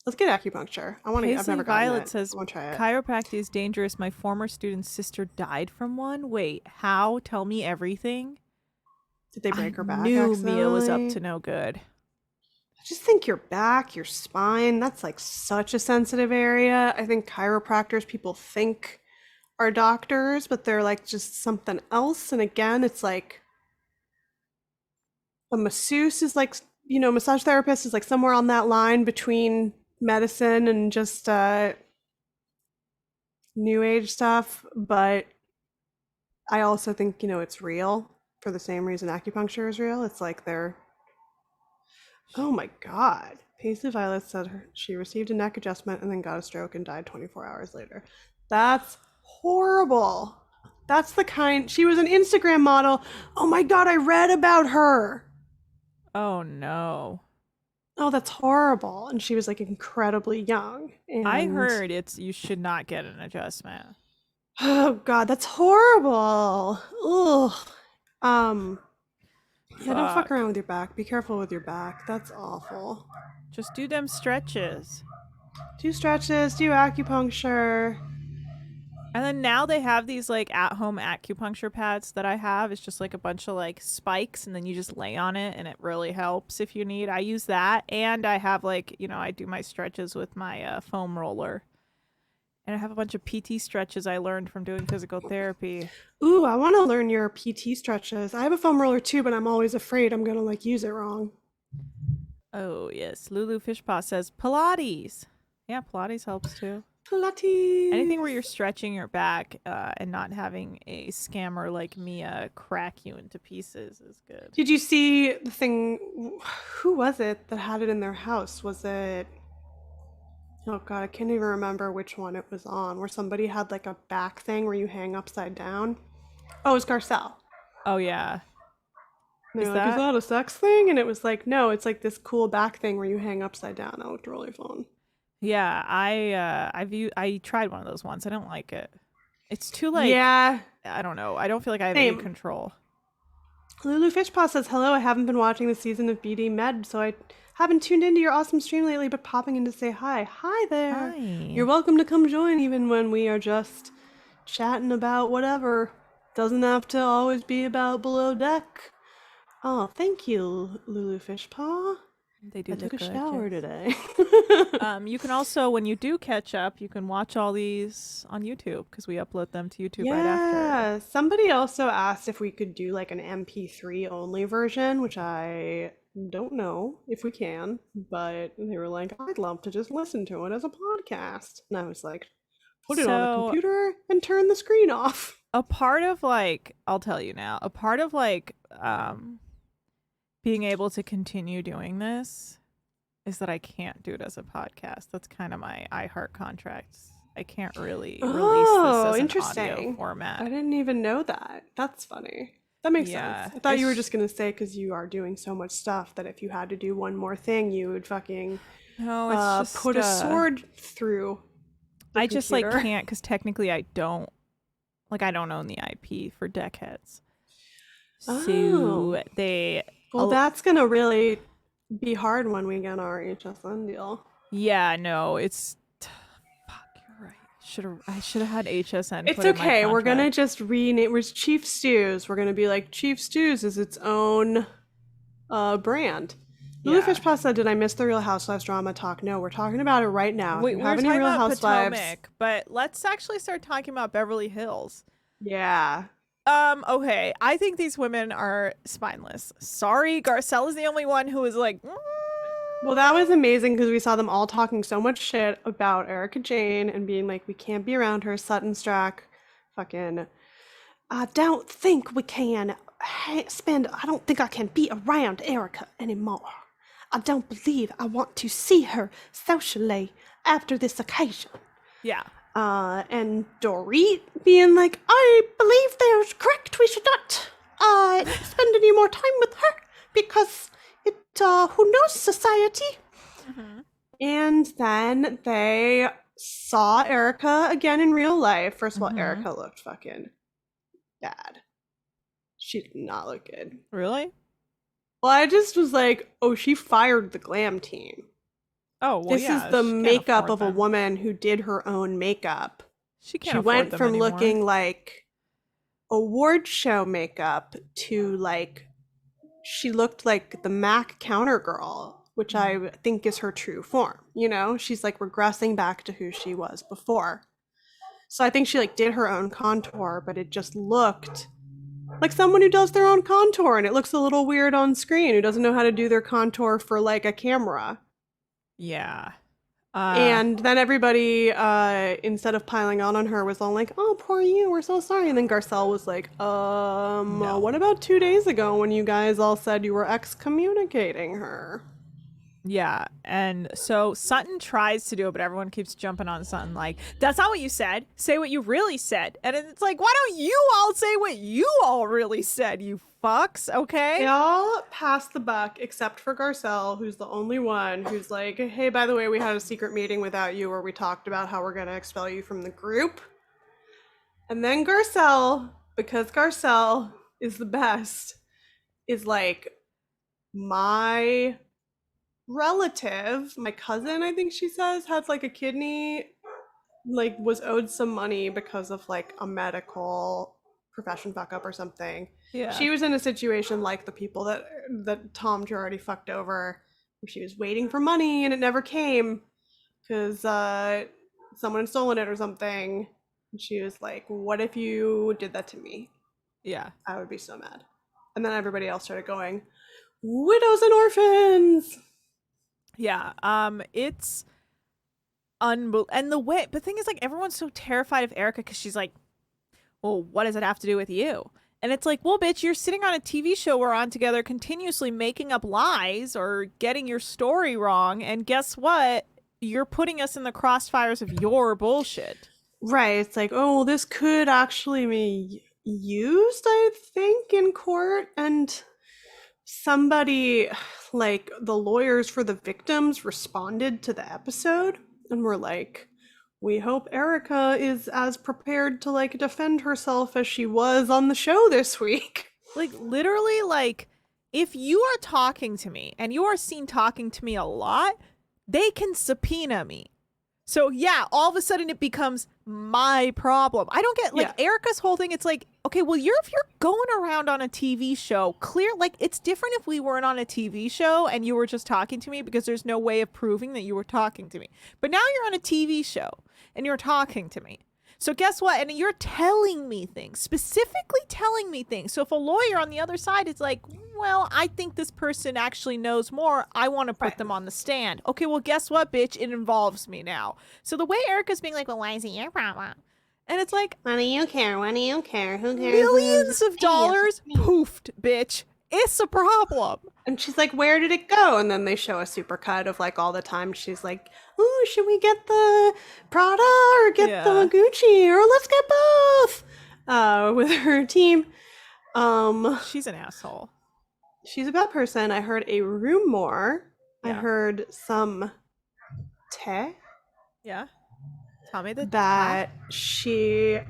Let's get acupuncture. I want to. I've Paisley never gotten Violet it. says I want to try it. chiropractic is dangerous. My former student's sister died from one. Wait, how? Tell me everything. Did they break I her back knew Mia was up accidentally? to no good. I just think your back, your spine, that's like such a sensitive area. I think chiropractors, people think are doctors, but they're like just something else. And again, it's like a masseuse is like, massage therapist is like somewhere on that line between medicine and just new age stuff. But I also think, it's real for the same reason acupuncture is real. It's like they're, oh my God. Paisley Violet said she received a neck adjustment and then got a stroke and died 24 hours later. That's horrible. That's the kind, she was an Instagram model. Oh my God, I read about her. Oh no. Oh, that's horrible. And she was like incredibly young. And I heard you should not get an adjustment. oh God, that's horrible. Ugh. Yeah, don't fuck Fuck. around with your back. Be careful with your back. That's awful. Just do them stretches. Do stretches, do acupuncture. And then now they have these like at-home acupuncture pads that I have. It's just like a bunch of like spikes, and then you just lay on it, and it really helps if you need. I use that, and I have like, I do my stretches with my foam roller. And I have a bunch of PT stretches I learned from doing physical therapy. Ooh, I want to learn your PT stretches. I have a foam roller too, but I'm always afraid I'm gonna like use it wrong. Oh, yes. Lulu Fishpaw says Pilates. Yeah, Pilates helps too. Pilates. Anything where you're stretching your back and not having a scammer like Mia crack you into pieces is good. Did you see the thing? Who was it that had it in their house? Was it? Oh God, I can't even remember which one it was on. Where somebody had like a back thing where you hang upside down. Oh, it was Garcelle. Oh, yeah. And they're Is like, is that- that a sex thing? And it was like, no, it's like this cool back thing where you hang upside down. That looked really fun. Yeah, I tried one of those once. I don't like it. It's too like, yeah. I don't know. I don't feel like I have Same. any control. Lulu Fishpaw says, hello, I haven't been watching the season of BD Med, so I haven't tuned into your awesome stream lately, but popping in to say hi. Hi there. Hi. You're welcome to come join even when we are just chatting about whatever. Doesn't have to always be about Below Deck. Oh, thank you, Lulu Fishpaw. They do I took a look good, shower yes. today. You can also, when you do catch up, you can watch all these on YouTube because we upload them to YouTube right after. Yeah, somebody also asked if we could do like an MP3 only version, which I don't know if we can, but they were like, I'd love to just listen to it as a podcast. And I was like, put it on a computer and turn the screen off. A part of like, I'll tell you now, a part of like being able to continue doing this is that I can't do it as a podcast. That's kind of my iHeart contracts. I can't really release this as interesting. an audio format. I didn't even know that. That's funny. That makes sense. I thought you were just going to say because you are doing so much stuff that if you had to do one more thing, you would fucking it's just, put a sword through the I just like computer. can't because technically I don't own the IP for Deckheads. So they... Well, that's going to really be hard when we get our HSN deal. Yeah, no, it's... Fuck, you're right. I should have had HSN. It's okay. We're going to just rename... We're Chief Stews. We're going to be like, Chief Stews is its own brand. Lulu Fishpaw said, did I miss the Real Housewives drama talk? No, we're talking about it right now. Wait, if you we're have any talking Real about Housewives... POTOMAC, but let's actually start talking about Beverly Hills. Yeah. Okay. I think these women are spineless. Sorry, Garcelle is the only one who is like... Well, that was amazing because we saw them all talking so much shit about ERIKA JAYNE and being like, we can't be around her. Sutton Strack, fucking, I don't think we can I don't think I can be around ERIKA anymore. I don't believe I want to see her socially after this occasion. Yeah. And Dorit being like, I believe they're correct. We should not spend any more time with her because it, who knows society? Mm-hmm. And then they saw ERIKA again in real life. First of all, Mhm. ERIKA looked fucking bad. She did not look good. Really? Well, I just was like, oh, she fired the glam team. Oh, well, This yeah, is the she can't makeup afford of a them. woman who did her own makeup. She can't She afford went them from anymore. looking like award show makeup to like she looked like the Mac counter girl, which I think is her true form. You know, she's like regressing back to who she was before. So I think she like did her own contour, but it just looked like someone who does their own contour, and it looks a little weird on screen, who doesn't know how to do their contour for like a camera. Yeah. And then everybody, instead of piling on her, was all like, "Oh, poor you, we're so sorry." And then Garcelle was like, No. what about 2 days ago when you guys all said you were excommunicating her?" Yeah, and so Sutton tries to do it, but everyone keeps jumping on Sutton like, that's not what you said. Say what you really said. And it's like, why don't you all say what you all really said, you fucks, okay? They all pass the buck except for Garcelle, who's the only one who's like, "Hey, by the way, we had a secret meeting without you where we talked about how we're going to expel you from the group." And then Garcelle, because Garcelle is the best, is like, my relative, my cousin, I think she says, has like a kidney, like was owed some money because of like a medical profession fuck up or something. Yeah. She was in a situation like the people that Tom already fucked over, where she was waiting for money and it never came because someone had stolen it or something. And she was like, "What if you did that to me? Yeah. I would be so mad." And then everybody else started going, "Widows and orphans." Yeah. It's unbelievable. And the thing is, like, everyone's so terrified of ERIKA because she's like, well, what does it have to do with you? And it's like, well, bitch, you're sitting on a TV show we're on together continuously making up lies or getting your story wrong. And guess what? You're putting us in the crossfires of your bullshit. Right. It's like, oh, this could actually be used, I think, in court. And somebody, like the lawyers for the victims, responded to the episode and were like, "We hope ERIKA is as prepared to like defend herself as she was on the show this week." Like, literally, like, if you are talking to me and you are seen talking to me a lot, they can subpoena me. So yeah, all of a sudden it becomes my problem. I don't get like ERIKA's whole thing. It's like, okay, well, if you're going around on a TV show, clear, like, it's different if we weren't on a TV show and you were just talking to me, because there's no way of proving that you were talking to me. But now you're on a TV show and you're talking to me. So guess what? And you're telling me things, specifically telling me things. So if a lawyer on the other side is like, well, I think this person actually knows more, I want to put them on the stand. Okay, well, guess what, bitch? It involves me now. So the way ERIKA's being like, well, why is it your problem? And it's like, What do you care? What do you care? Who cares? millions of dollars poofed, bitch. It's a problem. And she's like, "Where did it go?" And then they show a supercut of like all the time she's like, "Oh, should we get the Prada or get the Gucci, or let's get both?" With her team. She's an asshole. She's a bad person. I heard a rumor. Yeah. I heard some Yeah. Tell me that she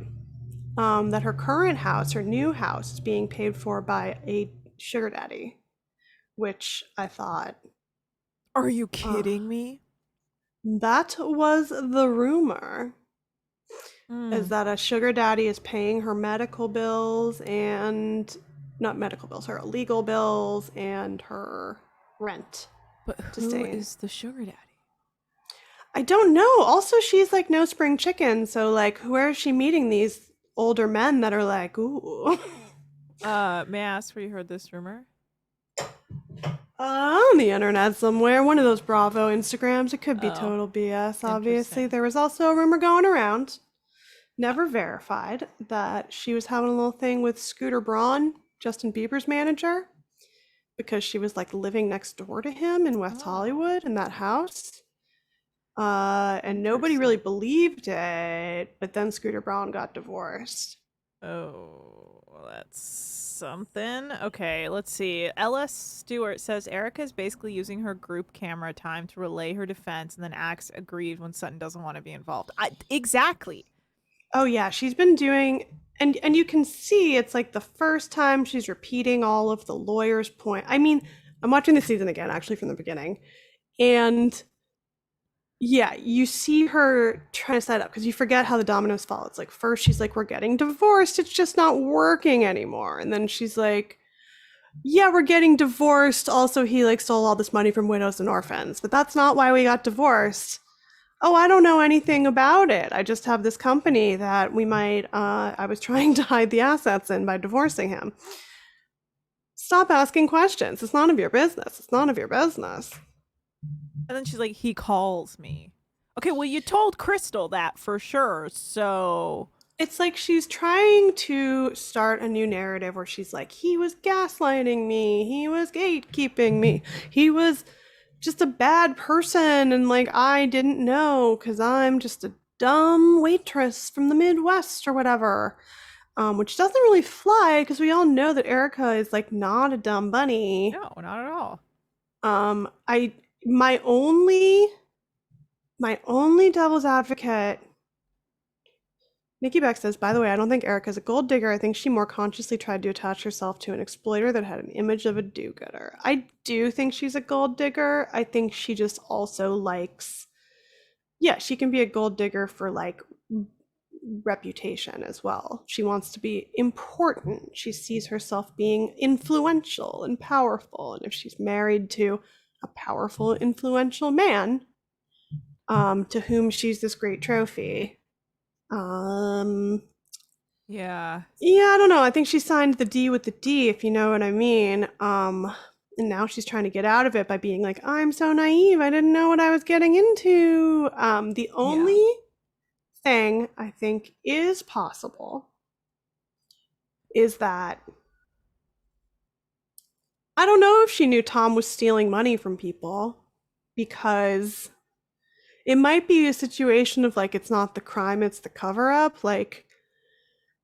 that her current house, her new house, is being paid for by a sugar daddy, which I thought, are you kidding me? That was the rumor. Is that a sugar daddy is paying her medical bills, and not medical bills, her legal bills and her rent. But who is the sugar daddy? I don't know. Also, she's like no spring chicken, so like, where is she meeting these older men that are like, ooh? May I ask where you heard this rumor? On the internet somewhere, one of those Bravo Instagrams. It could be total BS, obviously. There was also a rumor going around, never verified, that she was having a little thing with Scooter Braun, Justin Bieber's manager, because she was like living next door to him in West Hollywood in that house. And nobody really believed it, but then Scooter Braun got divorced. Oh, well, that's something. Okay, let's see. Ella Stewart says Erika is basically using her group camera time to relay her defense and then acts aggrieved when Sutton doesn't want to be involved. Exactly. Oh yeah, she's been doing, and you can see it's like the first time she's repeating all of the lawyer's point. I mean, I'm watching the season again, actually from the beginning, and yeah, you see her trying to set up because you forget how the dominoes fall. It's like first she's like, "We're getting divorced. It's just not working anymore," and then she's like, "Yeah, we're getting divorced. Also, he like stole all this money from widows and orphans, but that's not why we got divorced." Oh, I don't know anything about it. I just have this company that we might, I was trying to hide the assets in by divorcing him. Stop asking questions. It's none of your business. It's none of your business. And then she's like, he calls me. Okay, well, you told Crystal that for sure, so... It's like she's trying to start a new narrative where she's like, he was gaslighting me. He was gatekeeping me. He was just a bad person, and like I didn't know because I'm just a dumb waitress from the Midwest or whatever, which doesn't really fly because we all know that Erika is like not a dumb bunny. No, not at all. My only devil's advocate. Nikki Beck says, by the way, I don't think Erika's a gold digger. I think she more consciously tried to attach herself to an exploiter that had an image of a do-gooder. I do think she's a gold digger. I think she just also likes, yeah, she can be a gold digger for like reputation as well. She wants to be important. She sees herself being influential and powerful. And if she's married to a powerful, influential man, to whom she's this great trophy, yeah, I don't know. I think she signed the D with the D, if you know what I mean. And now she's trying to get out of it by being like, I'm so naive. I didn't know what I was getting into. The only thing I think is possible is that I don't know if she knew Tom was stealing money from people, because it might be a situation of like, it's not the crime, it's the cover up. Like,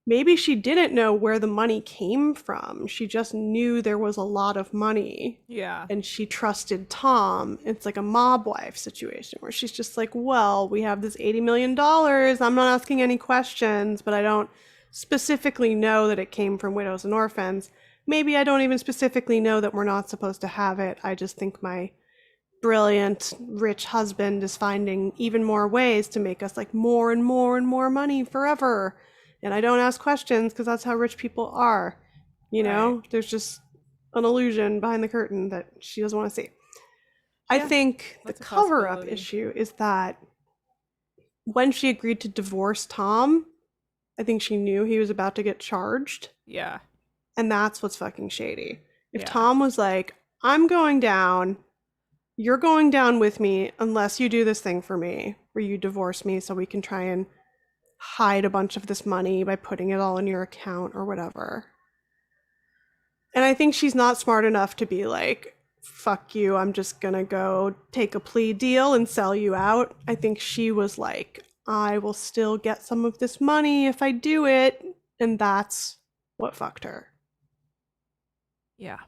maybe she didn't know where the money came from. She just knew there was a lot of money. Yeah. And she trusted Tom. It's like a mob wife situation where she's just like, well, we have this $80 million. I'm not asking any questions, but I don't specifically know that it came from widows and orphans. Maybe I don't even specifically know that we're not supposed to have it. I just think my brilliant, rich husband is finding even more ways to make us like more and more and more money forever. And I don't ask questions because that's how rich people are. You know, right. There's just an illusion behind the curtain that she doesn't want to see. Yeah, I think the cover-up issue is that when she agreed to divorce Tom, I think she knew he was about to get charged. Yeah. And that's what's fucking shady. If Tom was like, I'm going down, you're going down with me unless you do this thing for me where you divorce me so we can try and hide a bunch of this money by putting it all in your account or whatever. And I think she's not smart enough to be like, fuck you, I'm just gonna go take a plea deal and sell you out. I think she was like, I will still get some of this money if I do it. And that's what fucked her. Yeah.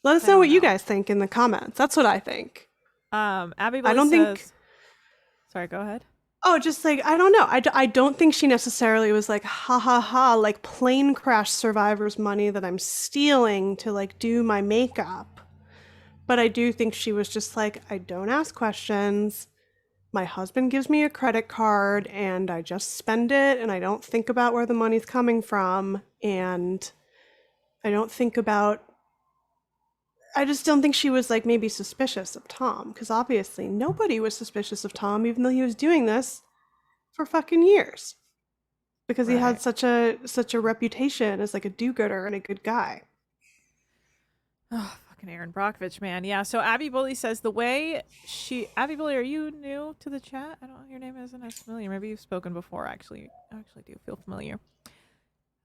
Let us know what you guys think in the comments. That's what I think. Abby Billy think... Sorry, go ahead. Oh, just like, I don't know. I don't think she necessarily was like, ha ha ha, like plane crash survivors money that I'm stealing to like do my makeup. But I do think she was just like, I don't ask questions. My husband gives me a credit card and I just spend it and I don't think about where the money's coming from. And I don't think about, I just don't think she was like maybe suspicious of Tom, because obviously nobody was suspicious of Tom, even though he was doing this for fucking years, because he had such a reputation as like a do-gooder and a good guy. Oh, fucking Aaron Brockovich, man. Yeah. So Abby Bully says the way Abby Bully, are you new to the chat? I don't know. Your name isn't as familiar. Maybe you've spoken before. Actually, I actually do feel familiar.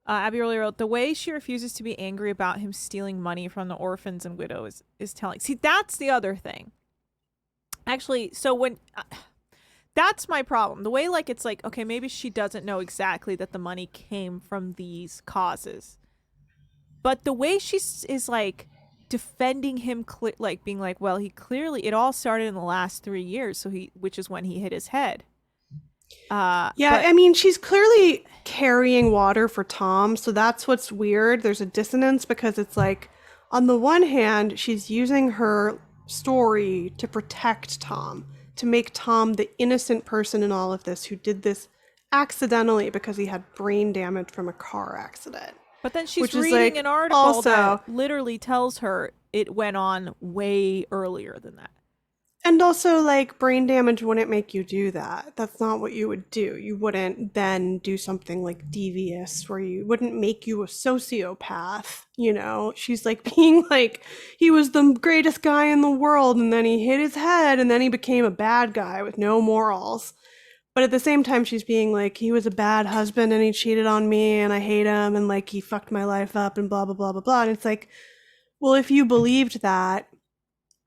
Abby earlier wrote, the way she refuses to be angry about him stealing money from the orphans and widows is telling. See, that's the other thing. Actually, so when that's my problem. The way like it's like, okay, maybe she doesn't know exactly that the money came from these causes. But the way is like defending him like being like, well, he clearly it all started in the last 3 years, so which is when he hit his head. Yeah, but I mean, she's clearly carrying water for Tom, so that's what's weird. There's a dissonance because it's like, on the one hand, she's using her story to protect Tom, to make Tom the innocent person in all of this who did this accidentally because he had brain damage from a car accident. But then she's Which is reading like, an article also, that literally tells her it went on way earlier than that. and also, like, brain damage wouldn't make you do that. That's not what you would do. You wouldn't then do something like devious where you wouldn't make you a sociopath, you know? She's like being like, he was the greatest guy in the world and then he hit his head and then he became a bad guy with no morals. But at the same time, she's being like, he was a bad husband and he cheated on me and I hate him and like he fucked my life up and blah, blah, blah, blah, blah. And it's like, well, if you believed that,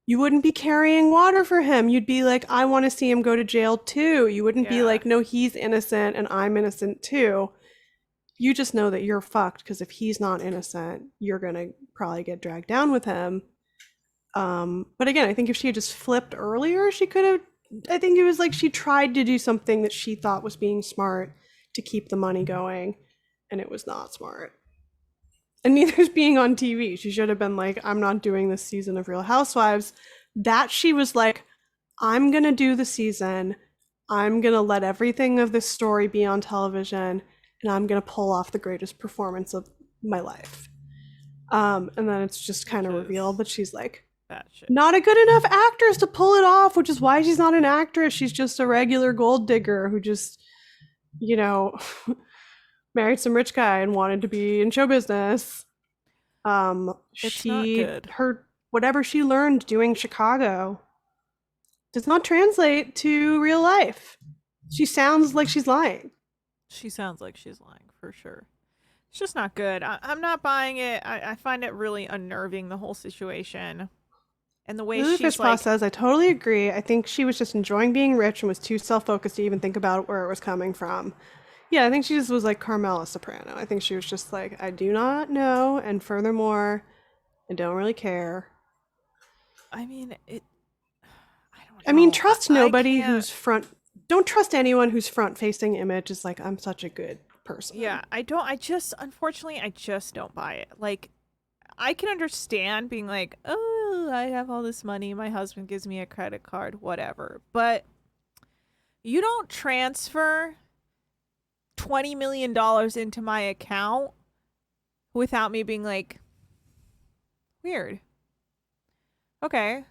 you wouldn't be carrying water for him. You'd be like, I want to see him go to jail too. You wouldn't be like, no, he's innocent and I'm innocent too. You just know that you're fucked because if he's not innocent, you're going to probably get dragged down with him. But again, I think if she had just flipped earlier, she could have, I think it was like she tried to do something that she thought was being smart to keep the money going, and it was not smart. And neither is being on TV. She should have been like, I'm not doing this season of Real Housewives. That she was like, I'm going to do the season. I'm going to let everything of this story be on television, and I'm going to pull off the greatest performance of my life. And then it's just kind of revealed that she's like, not a good enough actress to pull it off, which is why she's not an actress. She's just a regular gold digger who just, you know, married some rich guy and wanted to be in show business. It's not good. Her whatever she learned doing Chicago does not translate to real life. She sounds like she's lying. She sounds like she's lying for sure. It's just not good. I'm not buying it. I find it really unnerving, the whole situation. And the way she's like... says, I totally agree. I think she was just enjoying being rich and was too self-focused to even think about where it was coming from. Yeah, I think she just was like Carmela Soprano. I think she was just like, I do not know, and furthermore, I don't really care. I mean, I don't know. I mean, trust nobody who's front... Don't trust anyone whose front-facing image is like, I'm such a good person. Yeah, unfortunately, I just don't buy it. Like, I can understand being like, oh, I have all this money, my husband gives me a credit card, whatever. But you don't transfer $20 million into my account without me being like, weird. Okay.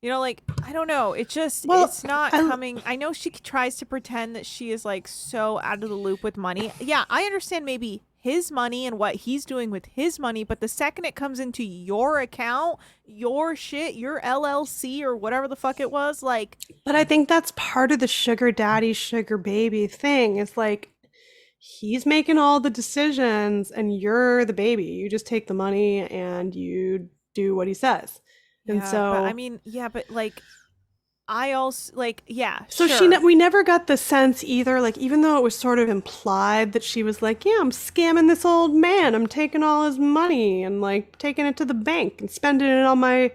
You know, like, I don't know. It just, it's not coming. I know she tries to pretend that she is like so out of the loop with money. Yeah, I understand maybe his money and what he's doing with his money, but the second it comes into your account, your shit, your LLC or whatever the fuck it was, like... But I think that's part of the sugar daddy, sugar baby thing. It's like, he's making all the decisions and you're the baby. You just take the money and you do what he says. And so... But I mean, yeah, but like... I also, like, yeah, so sure. We never got the sense either, like, even though it was sort of implied that she was like, yeah, I'm scamming this old man. I'm taking all his money and, like, taking it to the bank and spending it on my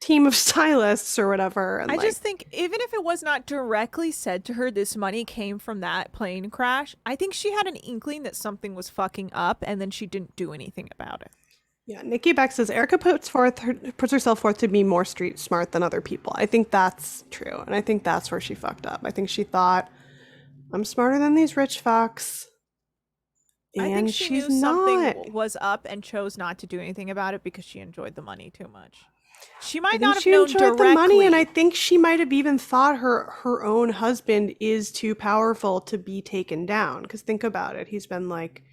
team of stylists or whatever. And, I just think, even if it was not directly said to her, this money came from that plane crash, I think she had an inkling that something was fucking up and then she didn't do anything about it. Yeah, Nikki Beck says ERIKA puts herself forth to be more street smart than other people. I think that's true, and I think that's where she fucked up. I think she thought, I'm smarter than these rich fucks, and I think she she's knew not. Something was up and chose not to do anything about it because she enjoyed the money too much. She might not have she known enjoyed directly. the money, and I think she might have even thought her own husband is too powerful to be taken down. Because think about it, he's been like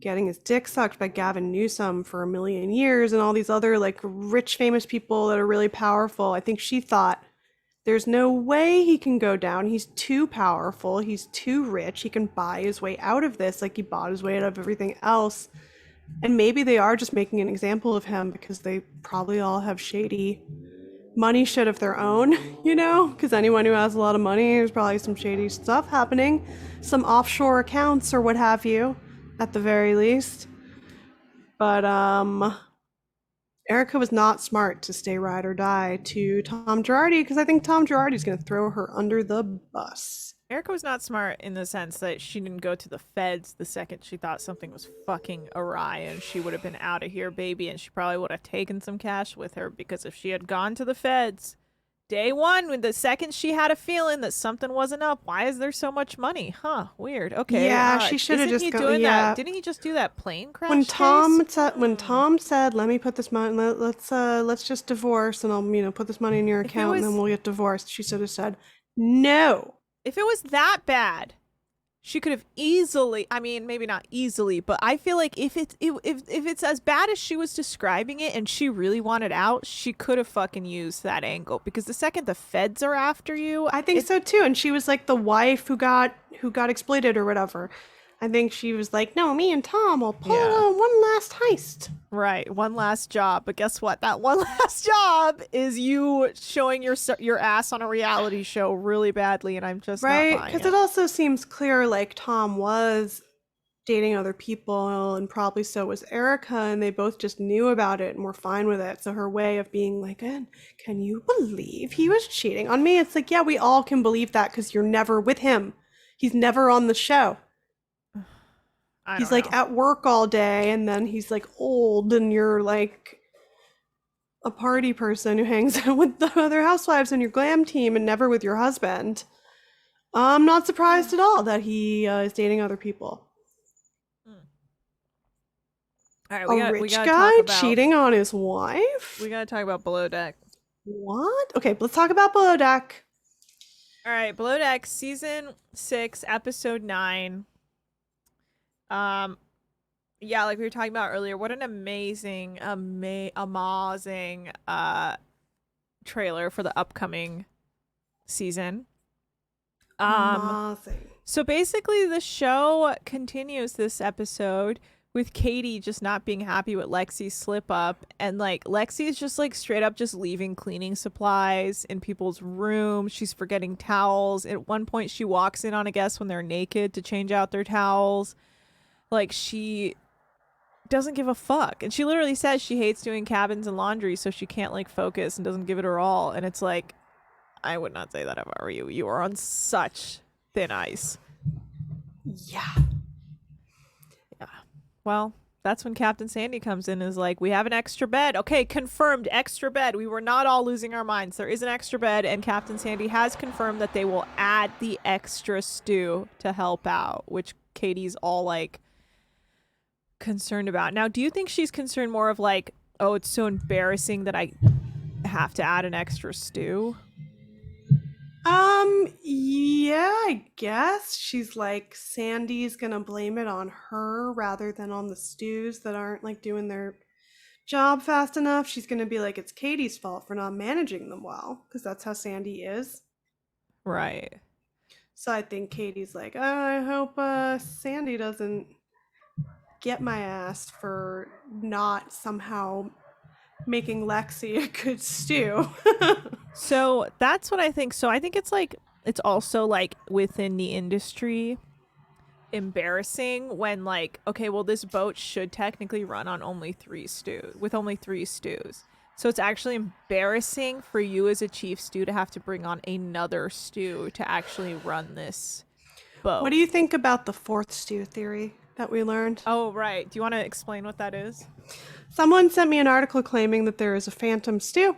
getting his dick sucked by Gavin Newsom for 1 million years and all these other like rich famous people that are really powerful. I think she thought there's no way he can go down. He's too powerful. He's too rich. He can buy his way out of this like he bought his way out of everything else. And maybe they are just making an example of him because they probably all have shady money shit of their own, you know, because anyone who has a lot of money, there's probably some shady stuff happening, some offshore accounts or what have you, at the very least. But ERIKA was not smart to stay ride or die to Tom Girardi, because I think Tom Girardi's going to throw her under the bus. ERIKA was not smart in the sense that she didn't go to the feds the second she thought something was fucking awry, and she would have been out of here, baby, and she probably would have taken some cash with her, because if she had gone to the feds day one, when the second she had a feeling that something wasn't up, why is there so much money? Huh? Weird. Okay. Yeah, she should have just doing that. Didn't he just do that plane crash? When Tom said, "Let me put this money. Let's just divorce, and I'll put this money in your account, and then we'll get divorced." She should have said, "No." If it was that bad, she could have easily, I mean, maybe not easily, but I feel like if it's as bad as she was describing it and she really wanted out, she could have fucking used that angle, because the second the feds are after you, I think so too. And she was like the wife who got exploited or whatever. I think she was like, "No, me and Tom will pull one last heist." Right, one last job. But guess what? That one last job is you showing your ass on a reality show really badly, and I'm just not buying it. Because it also seems clear like Tom was dating other people, and probably so was ERIKA, and they both just knew about it and were fine with it. So her way of being like, "Can you believe he was cheating on me?" It's like, yeah, we all can believe that, because you're never with him. He's never on the show. He's like at work all day, and then he's like old, and you're like a party person who hangs out with the other housewives and your glam team and never with your husband. I'm not surprised at all that he is dating other people. All right, a rich guy cheating on his wife? We gotta talk about Below Deck. What? Okay, let's talk about Below Deck. All right, Below Deck, season 6, episode 9. Yeah, like we were talking about earlier, what an amazing trailer for the upcoming season. Amazing. So basically the show continues this episode with Katie just not being happy with Lexi's slip up, and like Lexi is just like straight up just leaving cleaning supplies in people's rooms. She's forgetting towels. At one point she walks in on a guest when they're naked to change out their towels. Like, she doesn't give a fuck. And she literally says she hates doing cabins and laundry, so she can't, like, focus and doesn't give it her all. And it's like, I would not say that if I were you. You are on such thin ice. Yeah. Well, that's when Captain Sandy comes in and is like, we have an extra bed. Okay, confirmed, extra bed. We were not all losing our minds. There is an extra bed, and Captain Sandy has confirmed that they will add the extra stew to help out, which Katie's all, like, concerned about. Now, do you think she's concerned more of like, oh, it's so embarrassing that I have to add an extra stew? Yeah, I guess she's like, Sandy's gonna blame it on her rather than on the stews that aren't like doing their job fast enough. She's gonna be like, it's Katie's fault for not managing them well, because that's how Sandy is. Right. So I think Katie's like, I hope Sandy doesn't get my ass for not somehow making Lexi a good stew. So that's what I think. So I think it's like, it's also like within the industry embarrassing when like, okay, well, this boat should technically run on only 3 stews, with only 3 stews. So it's actually embarrassing for you as a chief stew to have to bring on another stew to actually run this boat. What do you think about the 4th stew theory that we learned? Oh, right. Do you want to explain what that is? Someone sent me an article claiming that there is a phantom stew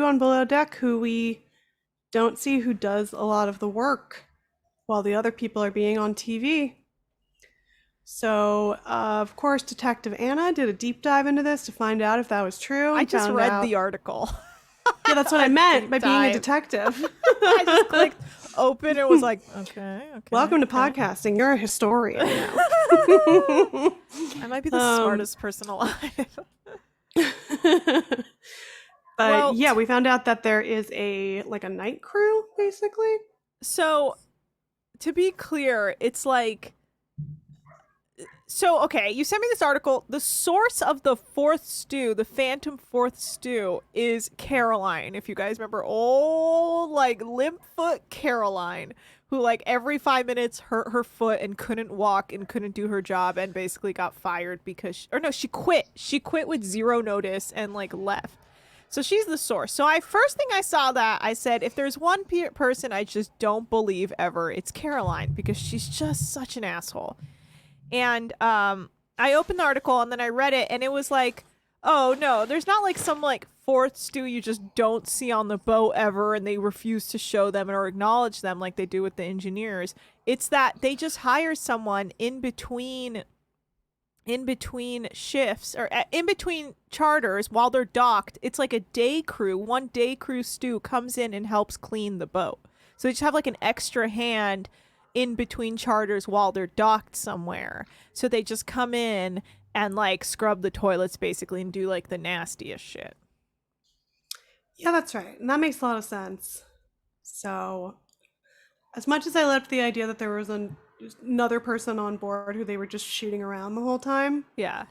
on Below Deck who we don't see, who does a lot of the work while the other people are being on TV. So, of course, Detective Anna did a deep dive into this to find out if that was true. I just read the article. Yeah, that's what I meant by being a detective. I just clicked open and was like, okay. Welcome to podcasting. You're a historian now. I might be the smartest person alive. But yeah, we found out that there is a night crew, basically. So, to be clear, it's like So, okay, you sent me this article. The source of the fourth stew, the phantom fourth stew, is Caroline. If you guys remember old, like, limp foot Caroline, who, like, every 5 minutes hurt her foot and couldn't walk and couldn't do her job and basically got fired because, she quit. She quit with zero notice and, like, left. So she's the source. So first thing I saw that, I said, if there's one person I just don't believe ever, it's Caroline, because she's just such an asshole. And I opened the article and then I read it and it was like, oh no, there's not like some like fourth stew you just don't see on the boat ever and they refuse to show them or acknowledge them like they do with the engineers. It's that they just hire someone in between shifts or in between charters while they're docked. It's like a day crew. One day crew stew comes in and helps clean the boat. So they just have like an extra hand in between charters while they're docked somewhere. So they just come in and like scrub the toilets basically and do like the nastiest shit. Yeah, that's right. And that makes a lot of sense. So as much as I loved the idea that there was another person on board who they were just shooting around the whole time. Yeah.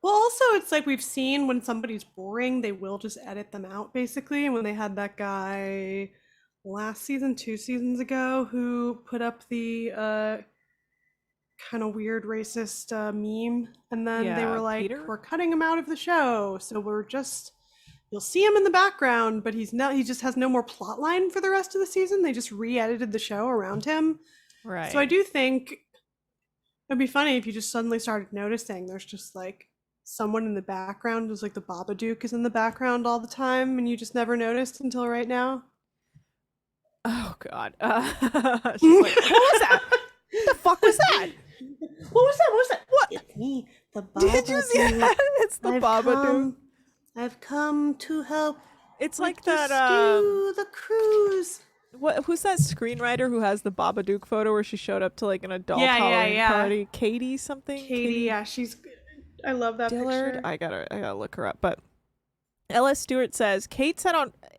Well, also it's like we've seen when somebody's boring, they will just edit them out basically. And when they had that guy last season, 2 seasons ago, who put up the kind of weird racist meme, and then they were like, Peter? We're cutting him out of the show, so you'll see him in the background, but he just has no more plot line for the rest of the season. They just re-edited the show around him. Right. So I do think it'd be funny if you just suddenly started noticing there's just like someone in the background, just like the Babadook is in the background all the time, and you just never noticed until right now. Oh God! She's like, what was that? What the fuck was that? What was that? What? It's me, the Babadook. Did you see that? It's the Babadook. I've come to help. It's like that. The cruise. Who's that screenwriter who has the Babadook photo where she showed up to like an adult Halloween party? Katie something. Katie, yeah, she's. I love that Dillard. picture. I gotta look her up, but. L.S. Stewart says, Kate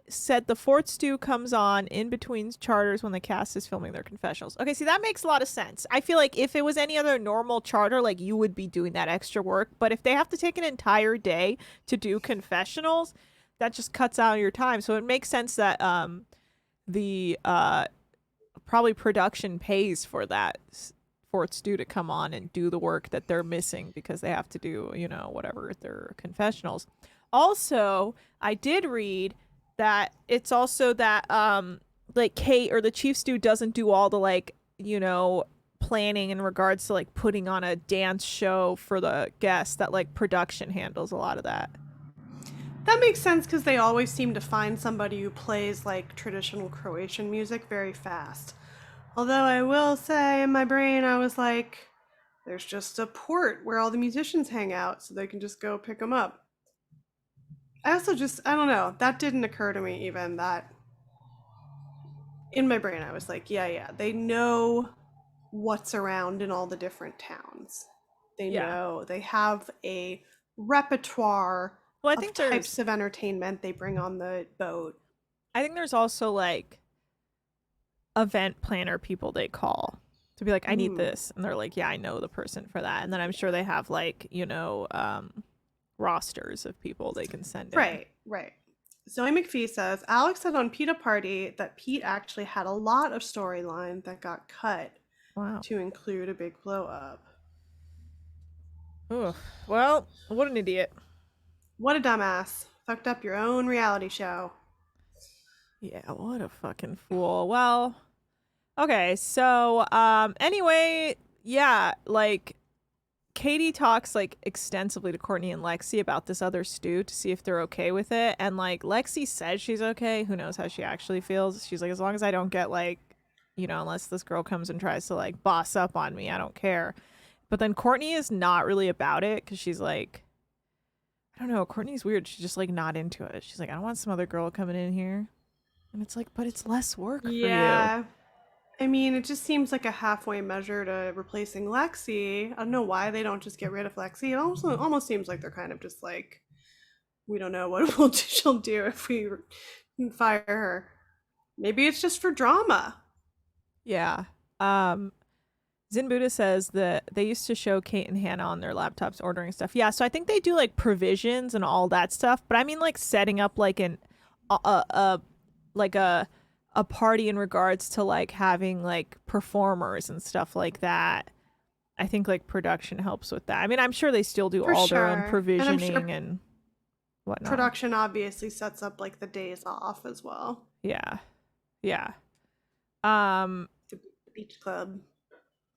said the fourth stew comes on in between charters when the cast is filming their confessionals. Okay, see, that makes a lot of sense. I feel like if it was any other normal charter, like you would be doing that extra work. But if they have to take an entire day to do confessionals, that just cuts out your time. So it makes sense that the probably production pays for that fourth stew to come on and do the work that they're missing because they have to do, whatever, their confessionals. Also, I did read that it's also that like Kate or the chief stew doesn't do all the like, planning in regards to like putting on a dance show for the guests, that like production handles a lot of that. That makes sense because they always seem to find somebody who plays like traditional Croatian music very fast. Although I will say in my brain, I was like, there's just a port where all the musicians hang out so they can just go pick them up. I don't know, that didn't occur to me even, that in my brain I was like, yeah, they know what's around in all the different towns. They know, they have a repertoire of types of entertainment they bring on the boat. I think there's also like event planner people they call to be like, I need this. And they're like, yeah, I know the person for that. And then I'm sure they have like, rosters of people they can send in. Right. Zoe McPhee says, Alex said on PETA Party that Pete actually had a lot of storyline that got cut to include a big blow up. Ooh, well, what an idiot. What a dumbass. Fucked up your own reality show. Yeah, what a fucking fool. Well, okay, so anyway, yeah, like Katie talks like extensively to Courtney and Lexi about this other stew to see if they're okay with it. And like Lexi says she's okay. Who knows how she actually feels. She's like, as long as I don't get like, unless this girl comes and tries to like boss up on me, I don't care. But then Courtney is not really about it because she's like, I don't know. Courtney's weird. She's just like not into it. She's like, I don't want some other girl coming in here. And it's like, but it's less work for you. I mean, it just seems like a halfway measure to replacing Lexi. I don't know why they don't just get rid of Lexi. It almost seems like they're kind of just like, we don't know what she'll do if we fire her. Maybe it's just for drama. Yeah. Zin Buddha says that they used to show Kate and Hannah on their laptops ordering stuff. Yeah, so I think they do like provisions and all that stuff. But I mean, like setting up like like a party in regards to like having like performers and stuff like that. I think like production helps with that. I mean, I'm sure they still do For all their own sure. And I'm provisioning sure and whatnot. production obviously sets up like the days off as well. Yeah. Yeah. The Beach Club.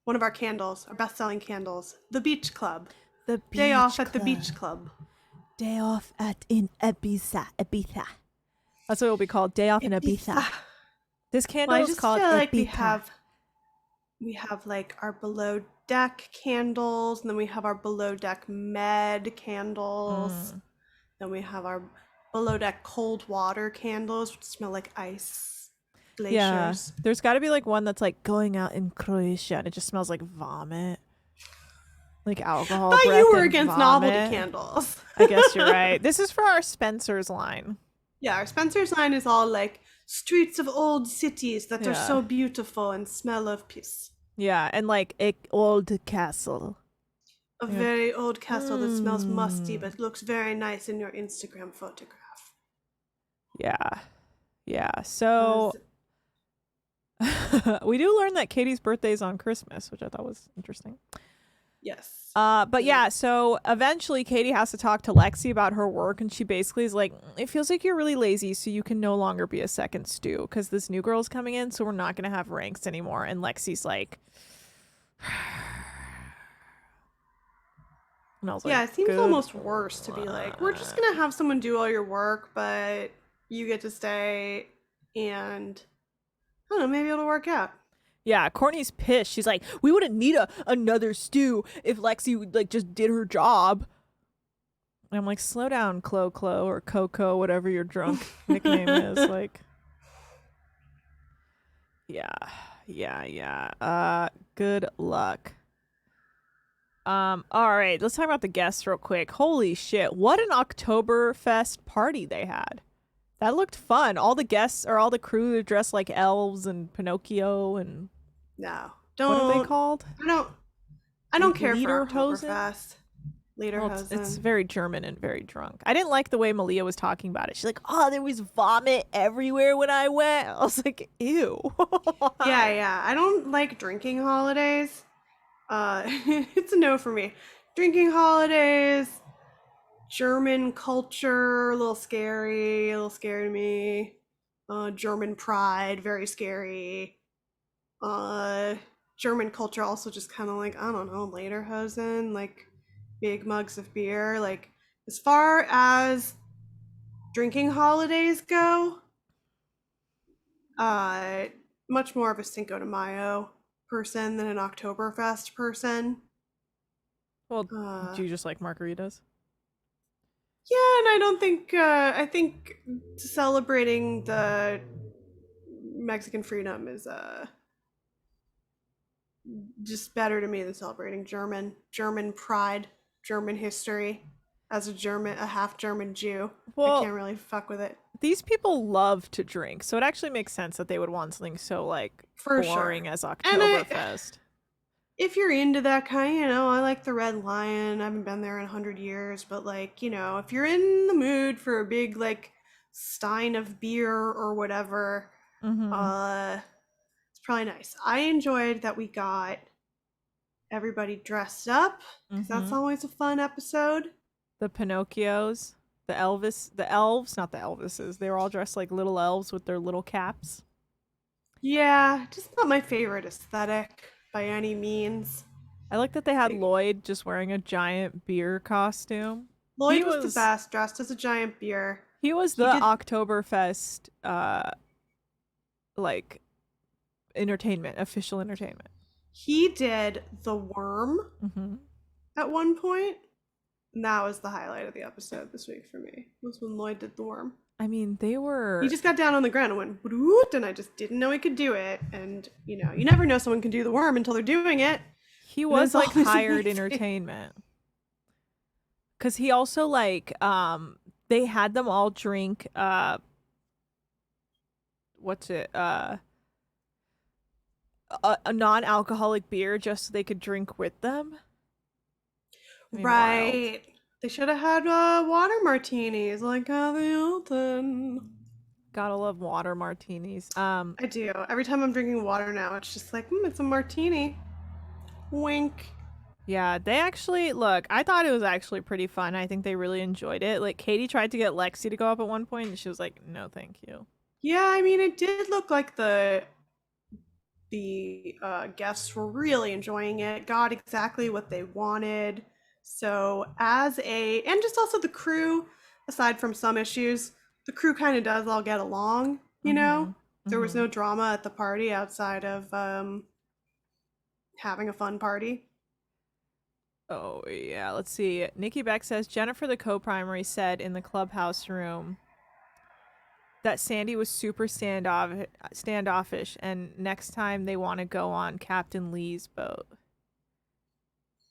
One of our candles, our best-selling candles, the Beach Club. The Day off Beach at the Beach Club. Day off in Ibiza. That's what it'll be called. Day off in Ibiza. This candle Well, I is just called feel like Ibiza. we have like our below deck candles, and then we have our below deck med candles. Then we have our below deck cold water candles, which smell like ice. Glaciers. Yeah, there's got to be like one that's like going out in Croatia and it just smells like vomit, like alcohol. Thought breath you were and against vomit. novelty candles. I guess you're right. This is for our Spencer's line. Yeah, our Spencer's line is all like streets of old cities that are so beautiful and smell of piss. Yeah, and like a old castle. A very old castle that smells musty but looks very nice in your Instagram photograph. Yeah. So we do learn that Katie's birthday is on Christmas, which I thought was interesting. Yes. But yeah, so eventually Katie has to talk to Lexi about her work, and she basically is like, it feels like you're really lazy, so you can no longer be a second stew because this new girl's coming in, so we're not going to have ranks anymore. And Lexi's like, and I was like, yeah, it seems good almost worse to be like, we're just going to have someone do all your work, but you get to stay, and I don't know, maybe it'll work out. Yeah, Courtney's pissed. She's like, we wouldn't need another stew if Lexi like just did her job. And I'm like, slow down, Clo or Coco, whatever your drunk nickname is. Like, yeah. Good luck. All right, let's talk about the guests real quick. Holy shit, what an Oktoberfest party they had. That looked fun. All the guests or all the crew are dressed like elves and Pinocchio and No, what are they called? I don't care for Lederhosen? Oktoberfest. Well, Lederhosen. it's very German and very drunk. I didn't like the way Malia was talking about it. She's like, oh, there was vomit everywhere when I went. I was like, ew. Yeah. I don't like drinking holidays. It's a no for me. Drinking holidays, German culture, a little scary to me. German pride, very scary. German culture also just kind of like, I don't know, lederhosen, like big mugs of beer. Like, as far as drinking holidays go, much more of a Cinco de Mayo person than an Oktoberfest person. Well, do you just like margaritas? Yeah, and I don't think, I think celebrating the Mexican freedom is just better to me than celebrating German pride, German history. As a half German Jew, Well, I can't really fuck with it. these people love to drink, so it actually makes sense that they would want something so like For boring sure. as And Oktoberfest. if you're into that kind, I like the Red Lion. I haven't been there in 100 years, but like, if you're in the mood for a big like stein of beer or whatever, it's probably nice. I enjoyed that we got everybody dressed up, 'cause that's always a fun episode. The Pinocchios, the elves, not the Elvises. They were all dressed like little elves with their little caps. Yeah, just not my favorite aesthetic by any means. I like that they had Lloyd just wearing a giant beer costume. Lloyd was the best, dressed as a giant beer. He was the Oktoberfest like official entertainment. He did the worm at one point, and that was the highlight of the episode this week for me, was when Lloyd did the worm. I mean, they were... He just got down on the ground and went, "Broot," and I just didn't know he could do it. And, you never know someone can do the worm until they're doing it. He was like always hired amazing. entertainment. Because he also like, they had them all drink, a non-alcoholic beer just so they could drink with them. I mean, wild. Right. They should have had water martinis like Kathy Hilton. Gotta love water martinis. I do. Every time I'm drinking water now, it's just like, it's a martini. Wink. Yeah, they actually look. I thought it was actually pretty fun. I think they really enjoyed it. Like Katie tried to get Lexi to go up at one point, and she was like, "No, thank you." Yeah, I mean, it did look like the guests were really enjoying it, got exactly what they wanted. So and just also the crew, aside from some issues, the crew kind of does all get along, you know? There was no drama at the party outside of having a fun party. Oh yeah, let's see. Nikki Beck says Jennifer, the co-primary, said in the clubhouse room that Sandy was super standoffish, and next time they want to go on Captain Lee's boat.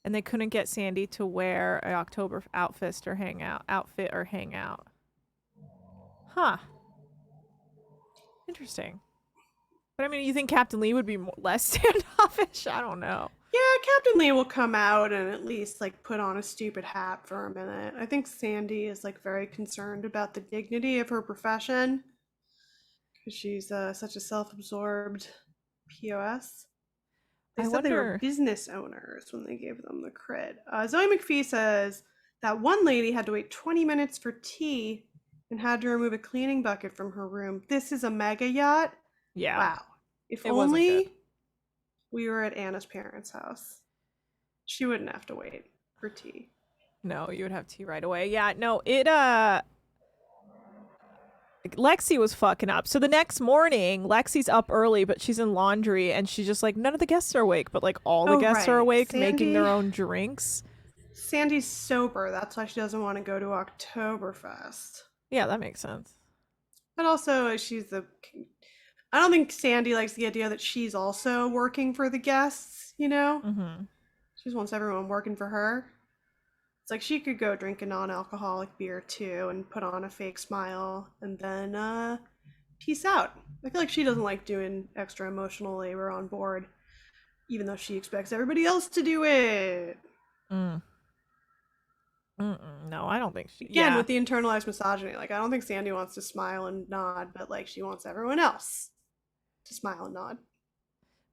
And they couldn't get Sandy to wear an October outfit or hang out. Huh. Interesting. But I mean, you think Captain Lee would be less standoffish? I don't know. Yeah, Captain Lee will come out and at least like put on a stupid hat for a minute. I think Sandy is like very concerned about the dignity of her profession because she's such a self-absorbed POS. They said they were business owners when they gave them the cred. Zoe McPhee says that one lady had to wait 20 minutes for tea and had to remove a cleaning bucket from her room. This is a mega yacht? Yeah. Wow. If only we were at Anna's parents' house. She wouldn't have to wait for tea. No, you would have tea right away. Yeah, no, Lexi was fucking up. So the next morning, Lexi's up early, but she's in laundry, and she's just like, none of the guests are awake, but like all the guests are awake, making their own drinks. Sandy's sober. That's why she doesn't want to go to Oktoberfest. Yeah, that makes sense. But also, I don't think Sandy likes the idea that she's also working for the guests, you know? Mm-hmm. She just wants everyone working for her. It's like she could go drink a non-alcoholic beer too and put on a fake smile and then peace out. I feel like she doesn't like doing extra emotional labor on board, even though she expects everybody else to do it. No, I don't think she. Again, with the internalized misogyny, like I don't think Sandy wants to smile and nod, but like she wants everyone else to smile and nod.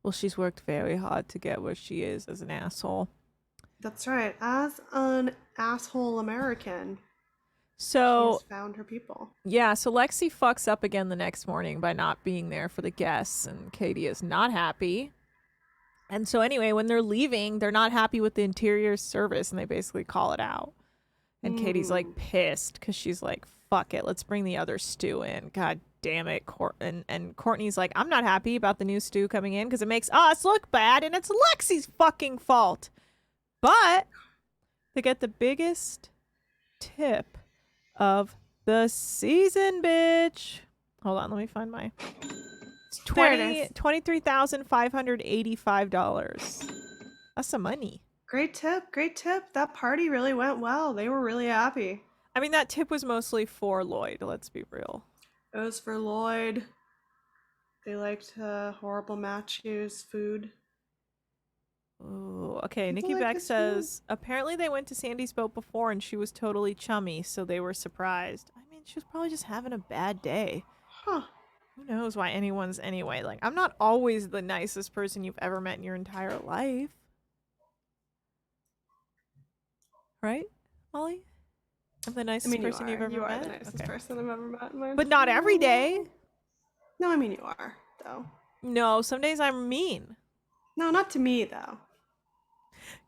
Well, she's worked very hard to get where she is as an asshole. That's right. As an asshole American, so she has found her people. Yeah, so Lexi fucks up again the next morning by not being there for the guests, and Katie is not happy. And so anyway, when they're leaving, they're not happy with the interior service, and they basically call it out. And Katie's like pissed because she's like, fuck it, let's bring the other stew in. God damn it. And Courtney's like, I'm not happy about the new stew coming in because it makes us look bad, and it's Lexi's fucking fault. But they get the biggest tip of the season, bitch. Hold on, let me find my... It's $23,585. That's some money. Great tip, great tip. That party really went well. They were really happy. I mean, that tip was mostly for Lloyd, let's be real. It was for Lloyd. They liked horrible Matthew's food. Oh, okay. People Nikki like Beck his says, apparently they went to Sandy's boat before and she was totally chummy, so they were surprised. I mean, she was probably just having a bad day. Huh. Who knows why anyone's anyway. Like, I'm not always the nicest person you've ever met in your entire life. Right, Molly? I'm the nicest person you've ever met? You are the nicest person I've ever met in my life. But not every day. No, I mean you are, though. No, some days I'm mean. No, not to me, though.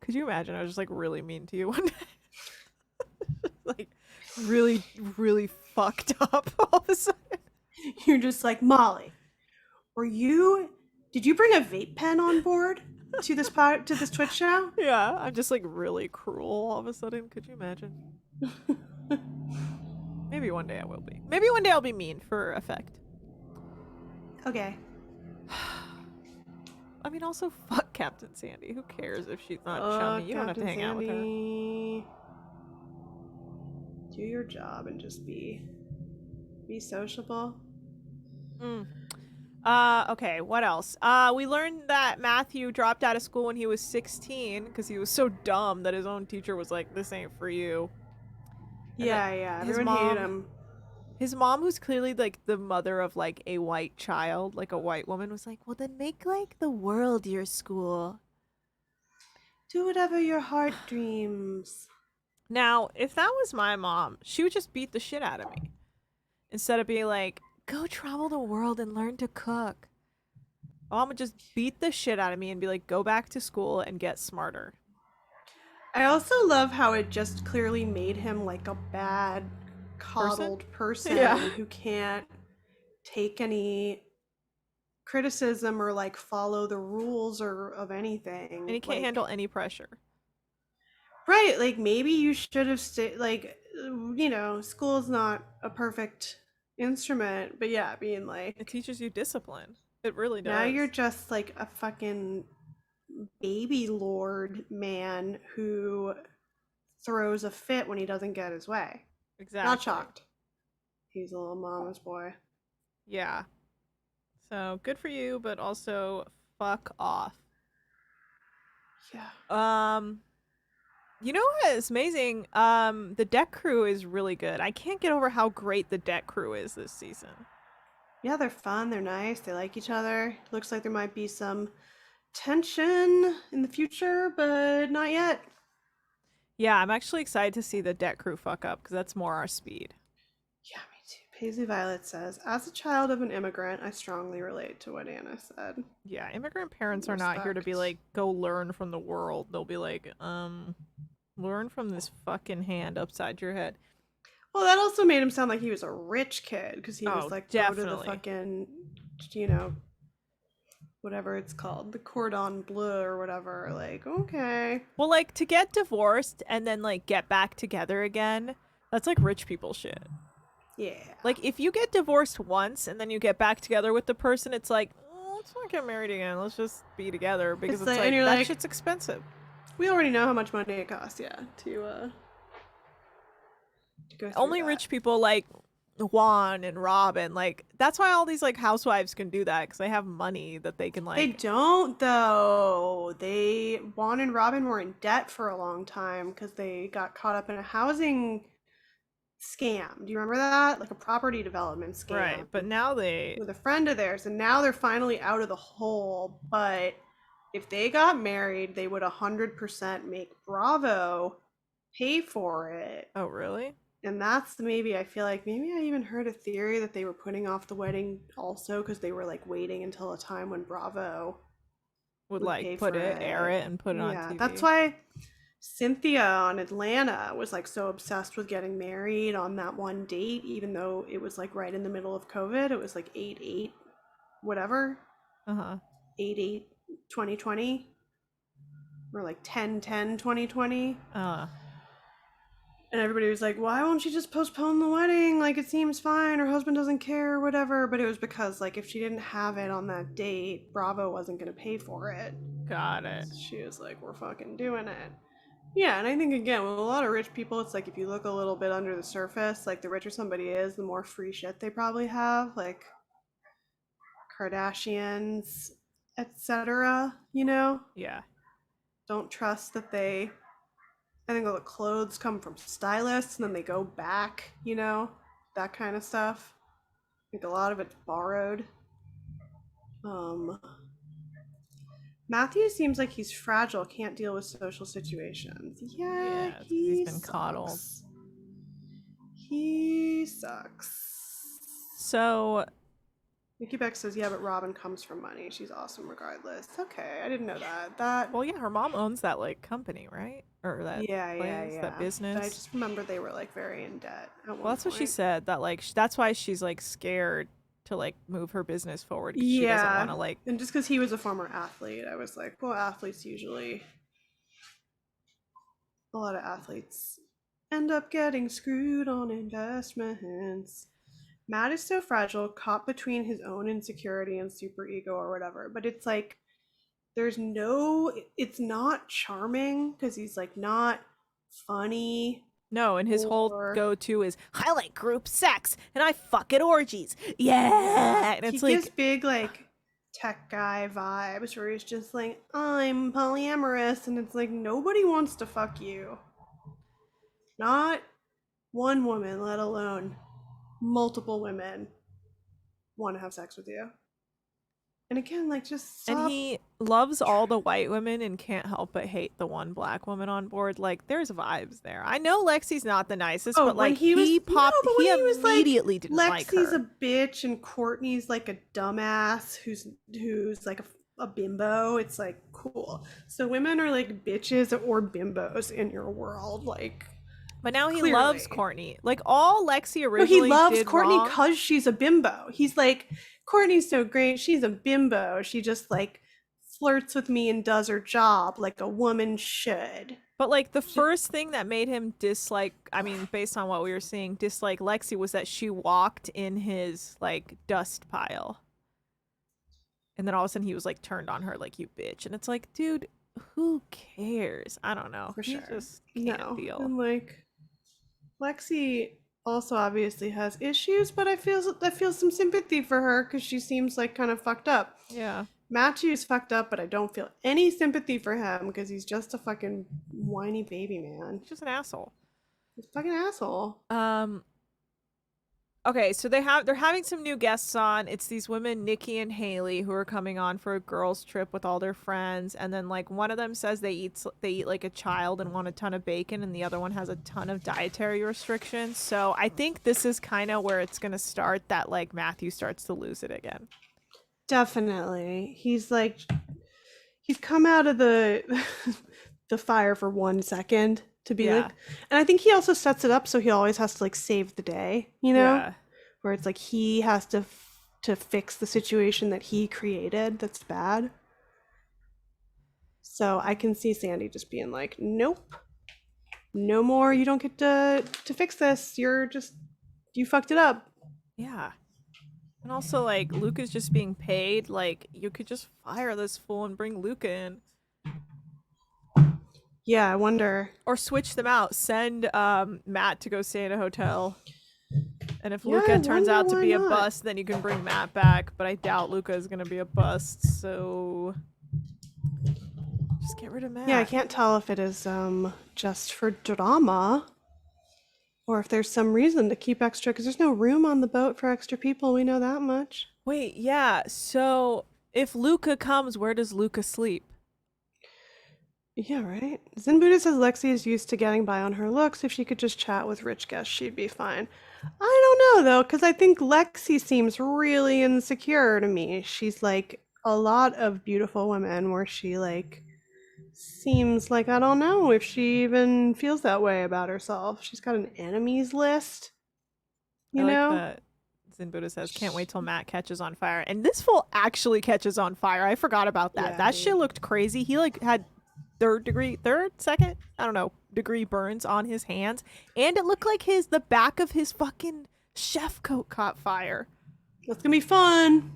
Could you imagine I was just like really mean to you one day? Like really, really fucked up all of a sudden. You're just like, Molly, did you bring a vape pen on board to this Twitch show? Yeah, I'm just like really cruel all of a sudden. Could you imagine? Maybe one day I will be. Maybe one day I'll be mean for effect. Okay. I mean, also, fuck Captain Sandy. Who cares if she's not chummy? You don't have to hang out with her. Do your job and just be sociable. Okay, what else? We learned that Matthew dropped out of school when he was 16 because he was so dumb that his own teacher was like, "This ain't for you." And that Yeah. his Everyone hated mom, him. his mom, who's clearly like the mother of like a white child, like a white woman, was like, "Well, then make like the world your school." Do whatever your heart dreams. Now, if that was my mom, she would just beat the shit out of me instead of being like, "Go travel the world and learn to cook." Mom would just beat the shit out of me and be like, "Go back to school and get smarter." I also love how it just clearly made him like a bad, Person? coddled person Yeah. who can't take any criticism or like follow the rules or of And anything. he can't Like, handle any pressure. right, like maybe you should have stayed, like, school's not a perfect instrument, but yeah, being It like, teaches you discipline. It really now you're does. just like a fucking baby lord man who throws a fit when he doesn't get his way. Not Exactly. shocked. He's a little mama's boy. Yeah. So good for you, but also fuck off. Yeah. Um, you know what is amazing? The deck crew is really good. I can't get over how great the deck crew is this season. Yeah, they're fun, they're nice, they like each other. Looks like there might be some tension in the future, but not yet. Yeah, I'm actually excited to see the deck crew fuck up because that's more our speed. Yeah, me too. Paisley Violet says, as a child of an immigrant, I strongly relate to what Anna said. Yeah, immigrant parents are not here to be Respect. like, go learn from the world. They'll be like, learn from this fucking hand upside your head. Well, that also made him sound like he was a rich kid because he was Oh, like, go to the definitely. fucking, you know, whatever it's called, the cordon bleu or whatever. Like, okay. Well, like to get divorced and then like get back together again, that's like rich people shit. Yeah. Like if you get divorced once and then you get back together with the person, it's like, oh, let's not get married again. Let's just be together because It's it's like, and like you're that like, shit's expensive. we already know how much money it costs, yeah, to go through Only that. rich people like Juan and Robyn, like that's why all these like housewives can do that because they have money that they can They like. don't though. Juan and Robyn were in debt for a long time because they got caught up in a housing scam. Do you remember that? Like a property development Right, scam but now they. with a friend of theirs, and now they're finally out of the hole. But if they got married, they would 100% make Bravo pay for it. Oh, really? And that's maybe, I feel like maybe I even heard a theory that they were putting off the wedding also because they were like waiting until a time when Bravo Would would like pay put for it, air it. it, and put it on Yeah, that's TV. why Cynthia on Atlanta was like so obsessed with getting married on that one date, even though it was like right in the middle of COVID. It was like 8/8, whatever, Uh huh. 8/8, 2020, or like 10/10, 2020. And everybody was like, why won't she just postpone the wedding? Like, it seems fine. Her husband doesn't care, or whatever. But it was because, like, if she didn't have it on that date, Bravo wasn't going to pay for it. Got it. She was like, we're fucking doing it. Yeah, and I think, again, with a lot of rich people, it's like if you look a little bit under the surface, like, the richer somebody is, the more free shit they probably have. Like, Kardashians, etc., Yeah. Don't trust that they. I think all the clothes come from stylists and then they go back, that kind of stuff. I think a lot of it's borrowed. Um, Matthew seems like he's fragile, can't deal with social situations. Yeah, Yeah, it's 'cause he's he been coddled. sucks. He sucks. So Nikki Beck says, yeah, but Robyn comes from money. She's awesome regardless. Okay, I didn't know that. well, yeah, her mom owns that like company, right? Or that place, that But I business. just remember they were like very in debt at one Well, that's what she point. said. That like that's why she's like scared to like move her business forward because she doesn't Yeah, want to like. and just because he was a former athlete, I was like, well, athletes usually, a lot of athletes end up getting screwed on investments. Matt is so fragile, caught between his own insecurity and super ego or whatever. But it's like, it's not charming because he's like not funny. No, and his whole Or go-to is, I like group sex and I fuck at orgies. Yeah. And he it's like, gives big like tech guy vibes where he's just like, I'm polyamorous, and it's like nobody wants to fuck you. Not one woman, let alone multiple women want to have sex with you. And again, like just and stop. he loves all the white women and can't help but hate the one black woman on board. Like, there's vibes there. I know Lexi's not the nicest, but when like he immediately didn't like Lexi's her. a bitch and Courtney's like a dumbass who's like a bimbo. It's like cool. So women are like bitches or bimbos in your world, like. But now he Clearly. loves Courtney. Like, all Lexi No, originally he loves did Courtney wrong. because she's a bimbo. He's like, Courtney's so great. She's a bimbo. She just like flirts with me and does her job like a woman should. But like the first thing that made him dislike, I mean, based on what we were seeing, dislike Lexi was that she walked in his like dust pile. And then all of a sudden he was like turned on her like, you bitch. And it's like, dude, who cares? I don't know. For He sure. just can't deal. And like Lexi also obviously has issues, but I feel some sympathy for her because she seems like kind of fucked up. Yeah. Matthew's fucked up, but I don't feel any sympathy for him because he's just a fucking whiny baby man. He's just an asshole. He's a fucking asshole. Okay, so they're having some new guests on. It's these women, Nikki and Haley, who are coming on for a girls' trip with all their friends. And then like one of them says they eat like a child and want a ton of bacon, and the other one has a ton of dietary restrictions. So I think this is kind of where it's gonna start. That like Mathew starts to lose it again. Definitely, he's come out of the the fire for 1 second to be like, and I think he also sets it up so he always has to like save the day, you know. Yeah. Where it's like he has to fix the situation that he created that's bad. So I can see Sandy just being like, nope, no more, you don't get to fix this, you fucked it up. Yeah. And also like Luca's just being paid. Like, you could just fire this fool and bring Luca in. Yeah, I wonder. Or switch them out. Send Matt to go stay in a hotel. And if Luca turns out to be a bust, then you can bring Matt back. But I doubt Luca is going to be a bust, so just get rid of Matt. Yeah, I can't tell if it is just for drama or if there's some reason to keep extra, because there's no room on the boat for extra people. We know that much. Wait, yeah. So if Luca comes, where does Luca sleep? Yeah, right? Zen Buddha says Lexi is used to getting by on her looks. If she could just chat with rich guests, she'd be fine. I don't know, though, because I think Lexi seems really insecure to me. She's like a lot of beautiful women where she like seems like, I don't know if she even feels that way about herself. She's got an enemies list. You know? Like that Zen Buddha says, can't wait till Matt catches on fire. And this fool actually catches on fire. I forgot about that. Yeah, that dude. shit looked crazy. He like had degree burns on his hands, and it looked like the back of his fucking chef coat caught fire. That's gonna be fun.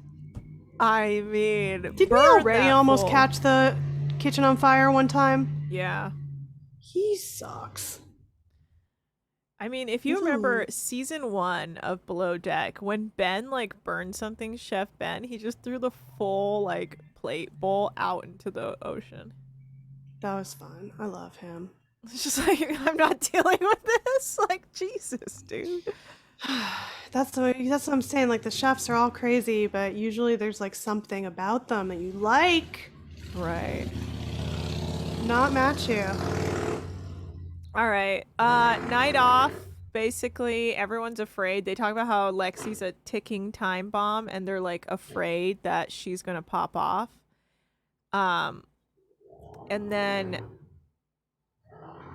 I mean, Did we already almost catch the kitchen on fire one time? Yeah. He sucks. I mean, if you remember season 1 of Below Deck, when Ben like burned something, Chef Ben, he just threw the full like plate bowl out into the ocean. That was fun. I love him. It's just like, I'm not dealing with this. Like, Jesus, dude. That's what I'm saying. Like, the chefs are all crazy, but usually there's like something about them that you like. Right. Not Mathew. All right. Night off. Basically, everyone's afraid. They talk about how Lexi's a ticking time bomb, and they're like afraid that she's gonna pop off. And then,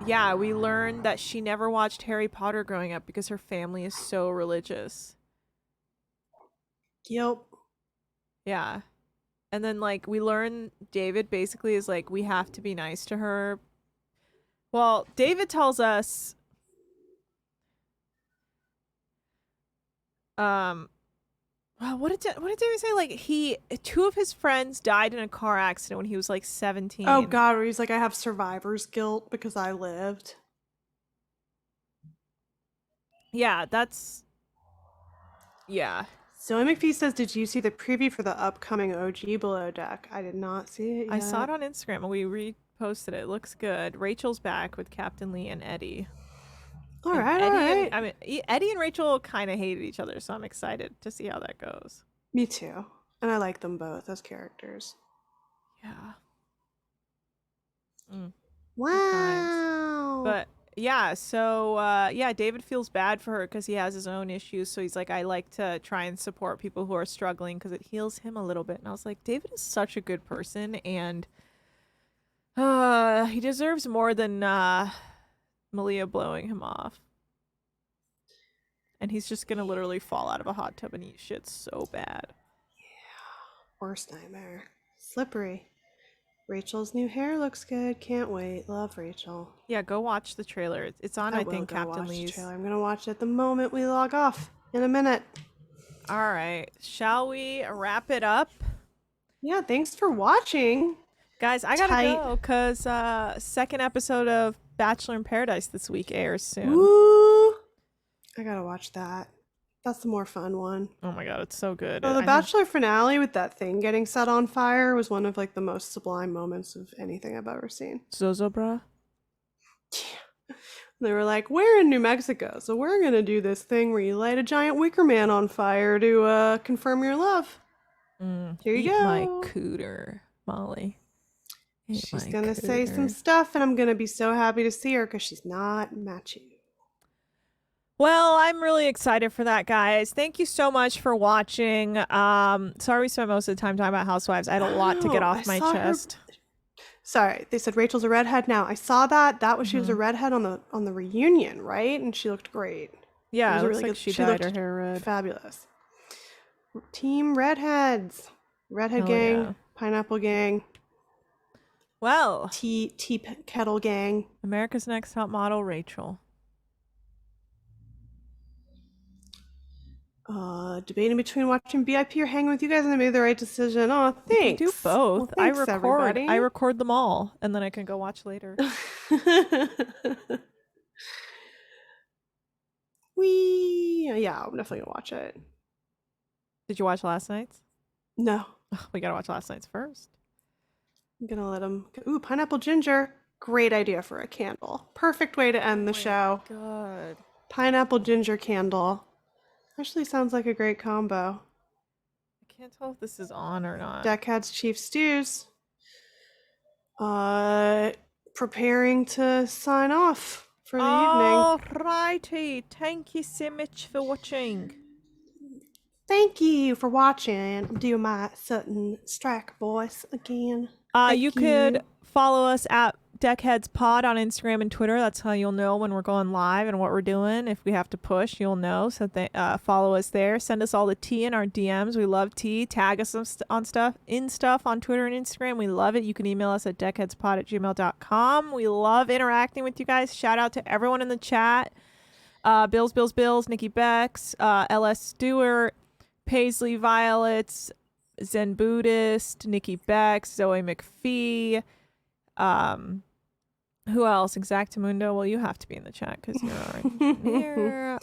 yeah, we learned that she never watched Harry Potter growing up because her family is so religious. Yep. Yeah. And then, like, we learn David basically is like, we have to be nice to her. Well, David tells us, well, what did David say? Like, 2 of his friends died in a car accident when he was like 17. Oh God, where he's like, I have survivor's guilt because I lived. Yeah, that's... Yeah. Zoe McPhee says, did you see the preview for the upcoming OG Below Deck? I did not see it yet. I saw it on Instagram and we reposted it. It looks good. Rachel's back with Captain Lee and Eddie. All And right, Eddie all right. Eddie and Rachel kind of hated each other, so I'm excited to see how that goes. Me too. And I like them both as characters. Yeah. Wow. But yeah, so David feels bad for her because he has his own issues. So he's like, I like to try and support people who are struggling because it heals him a little bit. And I was like, David is such a good person, and he deserves more than Malia blowing him off. And he's just gonna literally fall out of a hot tub and eat shit so bad. Worst nightmare. Slippery. Rachel's new hair looks good. Can't wait. Love Rachel. Yeah, go watch the trailer. It's on, I think, Captain Lee's. I'm going to watch it the moment we log off in a minute. All right. Shall we wrap it up? Yeah, thanks for watching. Guys, I gotta go because second episode of Bachelor in Paradise this week airs soon. Woo! I gotta watch that. That's the more fun one. Oh my god, it's so good. Oh, the Bachelor finale with that thing getting set on fire was one of like the most sublime moments of anything I've ever seen. Zozo bra? Yeah. They were like, we're in New Mexico, so we're gonna do this thing where you light a giant wicker man on fire to confirm your love. Here you go. My cooter, Molly. She's gonna say some stuff, and I'm gonna be so happy to see her because she's not matching. Well, I'm really excited for that, guys. Thank you so much for watching. Sorry we spent most of the time talking about Housewives. I had a lot to get off my chest. Sorry, they said Rachel's a redhead now. I saw that. That was she was a redhead on the reunion, right? And she looked great. Yeah, it looks really like good. she dyed her hair red. Fabulous. Team Redheads. Redhead gang, yeah. Pineapple gang. Well, tea kettle gang. America's Next Top Model, Rachel. Debating between watching VIP or hanging with you guys, and I made the right decision. Oh, thanks. You do both. Well, thanks, everybody. I record them all, and then I can go watch later. Yeah, I'm definitely gonna watch it. Did you watch last night's? No. We gotta watch last night's first. I'm gonna let him. Ooh, pineapple ginger. Great idea for a candle. Perfect way to end the show. God. Pineapple ginger candle. Actually sounds like a great combo. I can't tell if this is on or not. Deckheads Chief Stews. Preparing to sign off for the evening. Alrighty. Thank you so much for watching. Thank you for watching. Do my Sutton Strike voice again. You could follow us at Deckheads Pod on Instagram and Twitter. That's how you'll know when we're going live and what we're doing. If we have to push, you'll know. So follow us there. Send us all the tea in our DMs. We love tea. Tag us on stuff on Twitter and Instagram. We love it. You can email us at deckheadspod@gmail.com. We love interacting with you guys. Shout out to everyone in the chat. Bills, Nikki Becks, LS Stewart, Paisley Violets, Zen Buddhist, Nikki Becks, Zoe McPhee, who else? Exactamundo. Well, you have to be in the chat because you're already here.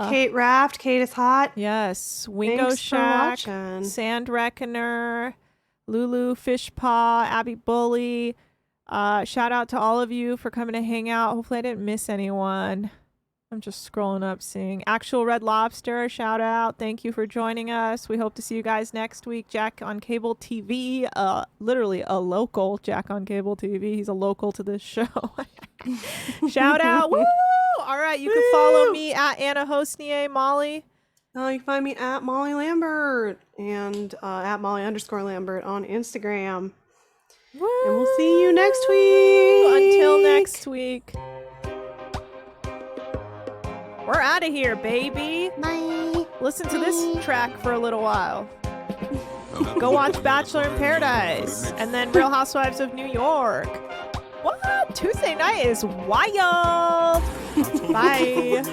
Kate Raft. Kate is hot. Yes. Wingo Shack, Sand Reckoner, Lulu Fishpaw, Abby Bully. Shout out to all of you for coming to hang out. Hopefully I didn't miss anyone. I'm just scrolling up, seeing Actual Red Lobster. Shout out. Thank you for joining us. We hope to see you guys next week. Jack on Cable TV. Literally a local Jack on Cable TV. He's a local to this show. Shout out. Woo! All right. You can follow me at Anna Hosnier. Molly. You can find me at Molly Lambert and at Molly_Lambert on Instagram. Woo! And we'll see you next week. Until next week. We're out of here, baby. Bye. Listen to this track for a little while. Go watch Bachelor in Paradise and then Real Housewives of New York. What? Tuesday night is wild. Bye.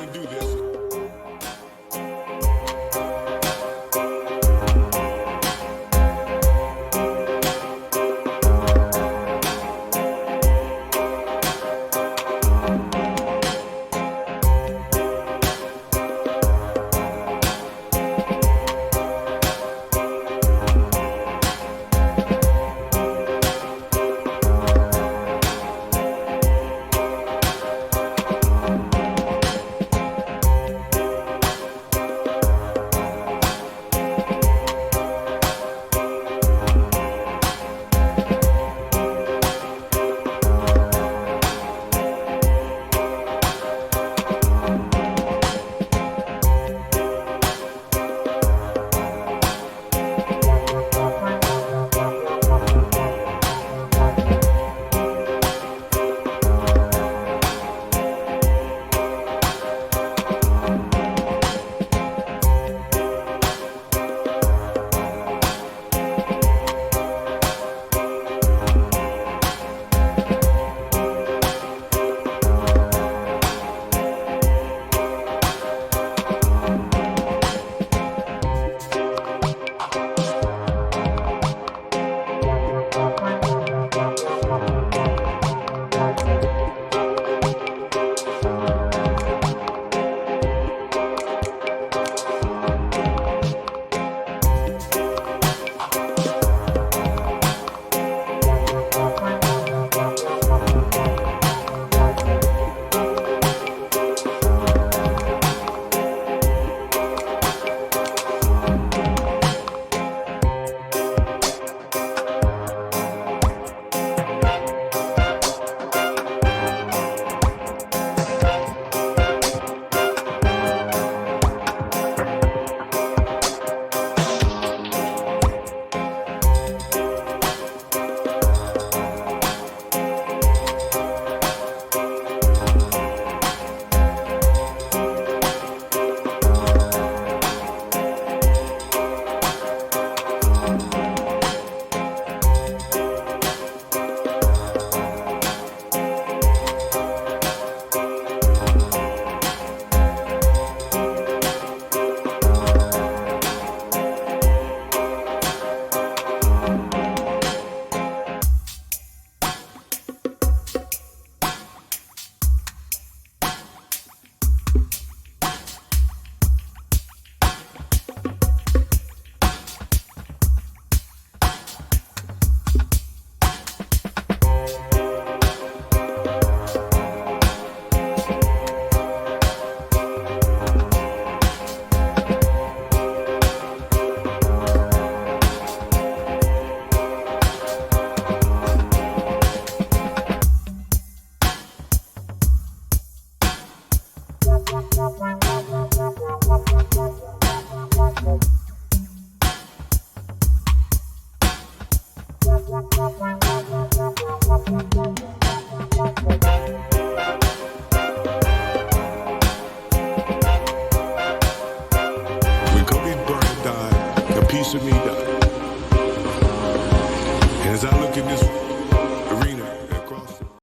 When Kobe Bryant died, a piece of me died. And as I look in this